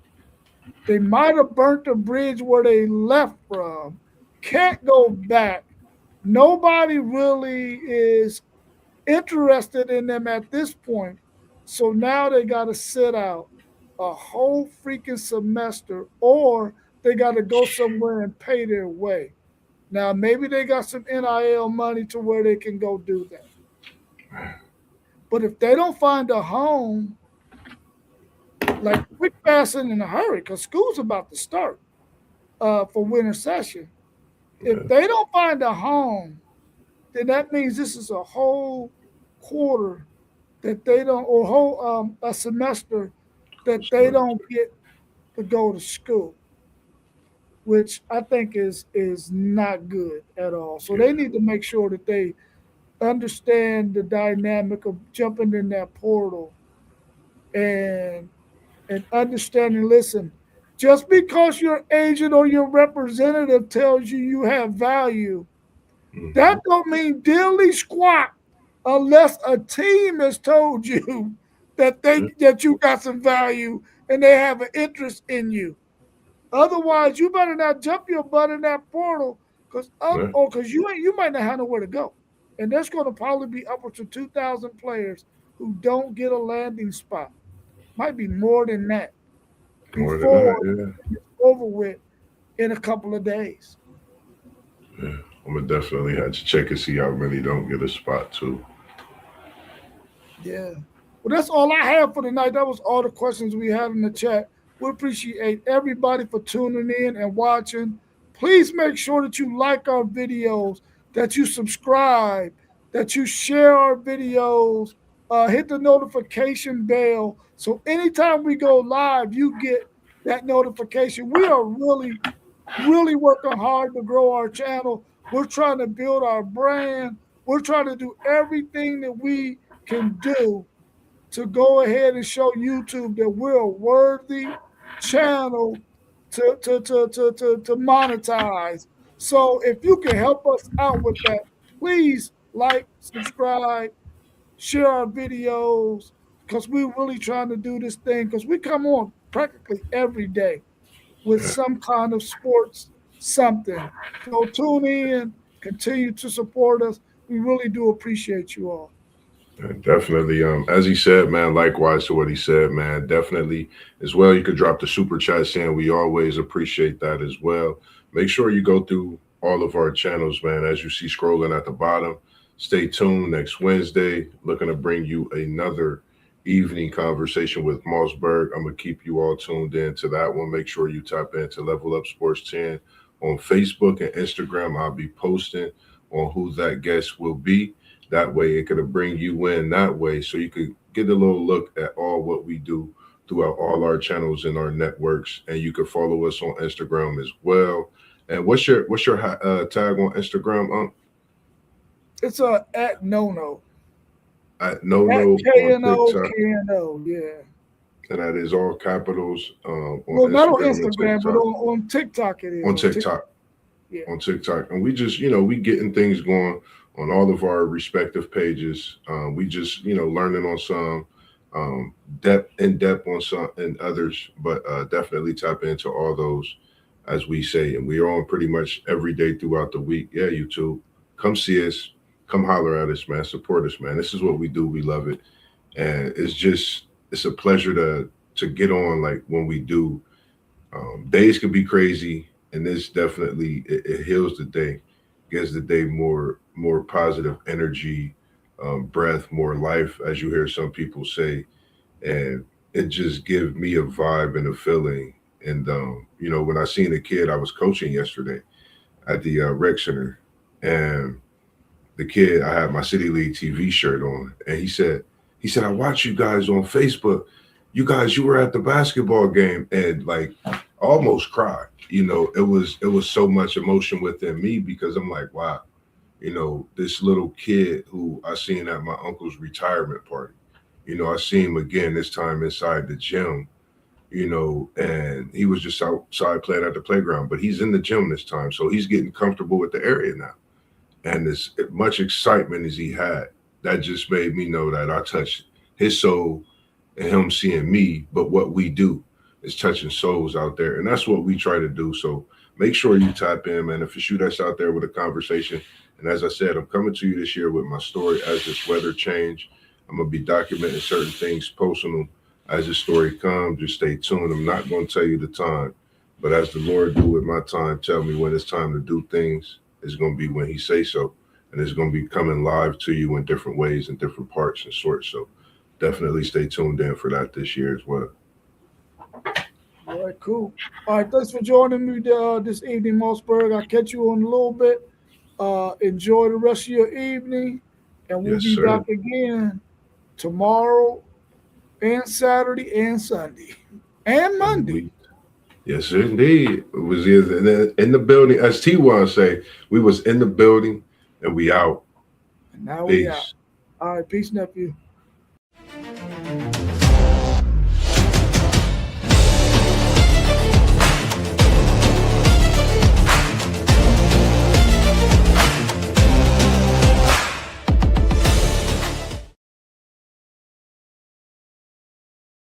They might have burnt the bridge where they left from, can't go back. Nobody really is interested in them at this point. So now they got to sit out a whole freaking semester, or they got to go somewhere and pay their way. Now, maybe they got some NIL money to where they can go do that. But if they don't find a home, like quick, fast, and in a hurry, because school's about to start for winter session. If they don't find a home, then that means this is a whole quarter that they don't, or whole a semester that they don't get to go to school, which I think is not good at all. So they need to make sure that they understand the dynamic of jumping in that portal and understanding, listen, just because your agent or your representative tells you you have value, that don't mean dilly squat unless a team has told you that you got some value and they have an interest in you. Otherwise, you better not jump your butt in that portal because you might not have nowhere to go. And there's going to probably be upwards of 2,000 players who don't get a landing spot. Might be more than that before it's over with in a couple of days. Yeah, I'm gonna definitely have to check and see how many don't get a spot too. Yeah. Well, that's all I have for tonight. That was all the questions we had in the chat. We appreciate everybody for tuning in and watching. Please make sure that you like our videos, that you subscribe, that you share our videos, hit the notification bell. So anytime we go live, you get that notification. We are really working hard to grow our channel. We're trying to build our brand. We're trying to do everything that we can do to go ahead and show YouTube that we're a worthy channel to monetize. So if you can help us out with that, please like, subscribe, share our videos, because we're really trying to do this thing, because we come on practically every day with some kind of sports something. So tune in, continue to support us. We really do appreciate you all. Definitely. As he said, man, likewise to what he said, man, definitely as well. You could drop the super chat saying we always appreciate that as well. Make sure you go through all of our channels, man, as you see scrolling at the bottom. Stay tuned next Wednesday. Looking to bring you another evening conversation with Mossberg. I'm going to keep you all tuned in to that one. Make sure you tap into Level Up Sports 10 on Facebook and Instagram. I'll be posting on who that guest will be. That way it could bring you in that way, so you could get a little look at all what we do throughout all our channels and our networks. And you can follow us on Instagram as well. And what's your tag on Instagram? It's at Nono. At Nono. KNO, yeah. And that is all capitals. Well, not on Instagram, but on TikTok it is. On TikTok. Yeah. On TikTok. And we just, we getting things going on all of our respective pages. We just, learning on some, in depth on some and others, but definitely tap into all those, as we say. And we are on pretty much every day throughout the week. Yeah, YouTube, come see us, come holler at us, man, support us, man. This is what we do. We love it. And it's a pleasure to get on, like, when we do. Days can be crazy, and this definitely, it heals the day, gives the day more positive energy, breath, more life, as you hear some people say. And it just gives me a vibe and a feeling. And when I seen a kid, I was coaching yesterday at the rec center, and the kid, I had my City League TV shirt on, and he said, I watch you guys on Facebook. You were at the basketball game, and like almost cried. It was so much emotion within me, because I'm like, wow, this little kid who I seen at my uncle's retirement party. I see him again, this time inside the gym, and he was just outside playing at the playground, but he's in the gym this time. So he's getting comfortable with the area now. And as much excitement as he had, that just made me know that I touched his soul, and him seeing me. But what we do is touching souls out there. And that's what we try to do. So make sure you tap in, man. If it's you that's out there with a conversation. And as I said, I'm coming to you this year with my story as this weather change. I'm going to be documenting certain things, posting them as the story comes. Just stay tuned. I'm not going to tell you the time, but as the Lord do with my time, tell me when it's time to do things. It's going to be when he say so. And it's going to be coming live to you in different ways and different parts and sorts. So definitely stay tuned in for that this year as well. All right, cool. All right, thanks for joining me this evening, Mossberg. I'll catch you on a little bit. Enjoy the rest of your evening, and we'll be back again tomorrow and Saturday and Sunday and Monday. Yes, indeed. It was in the building, as T1 say, we was in the building and we out. And now we out. All right, peace, nephew.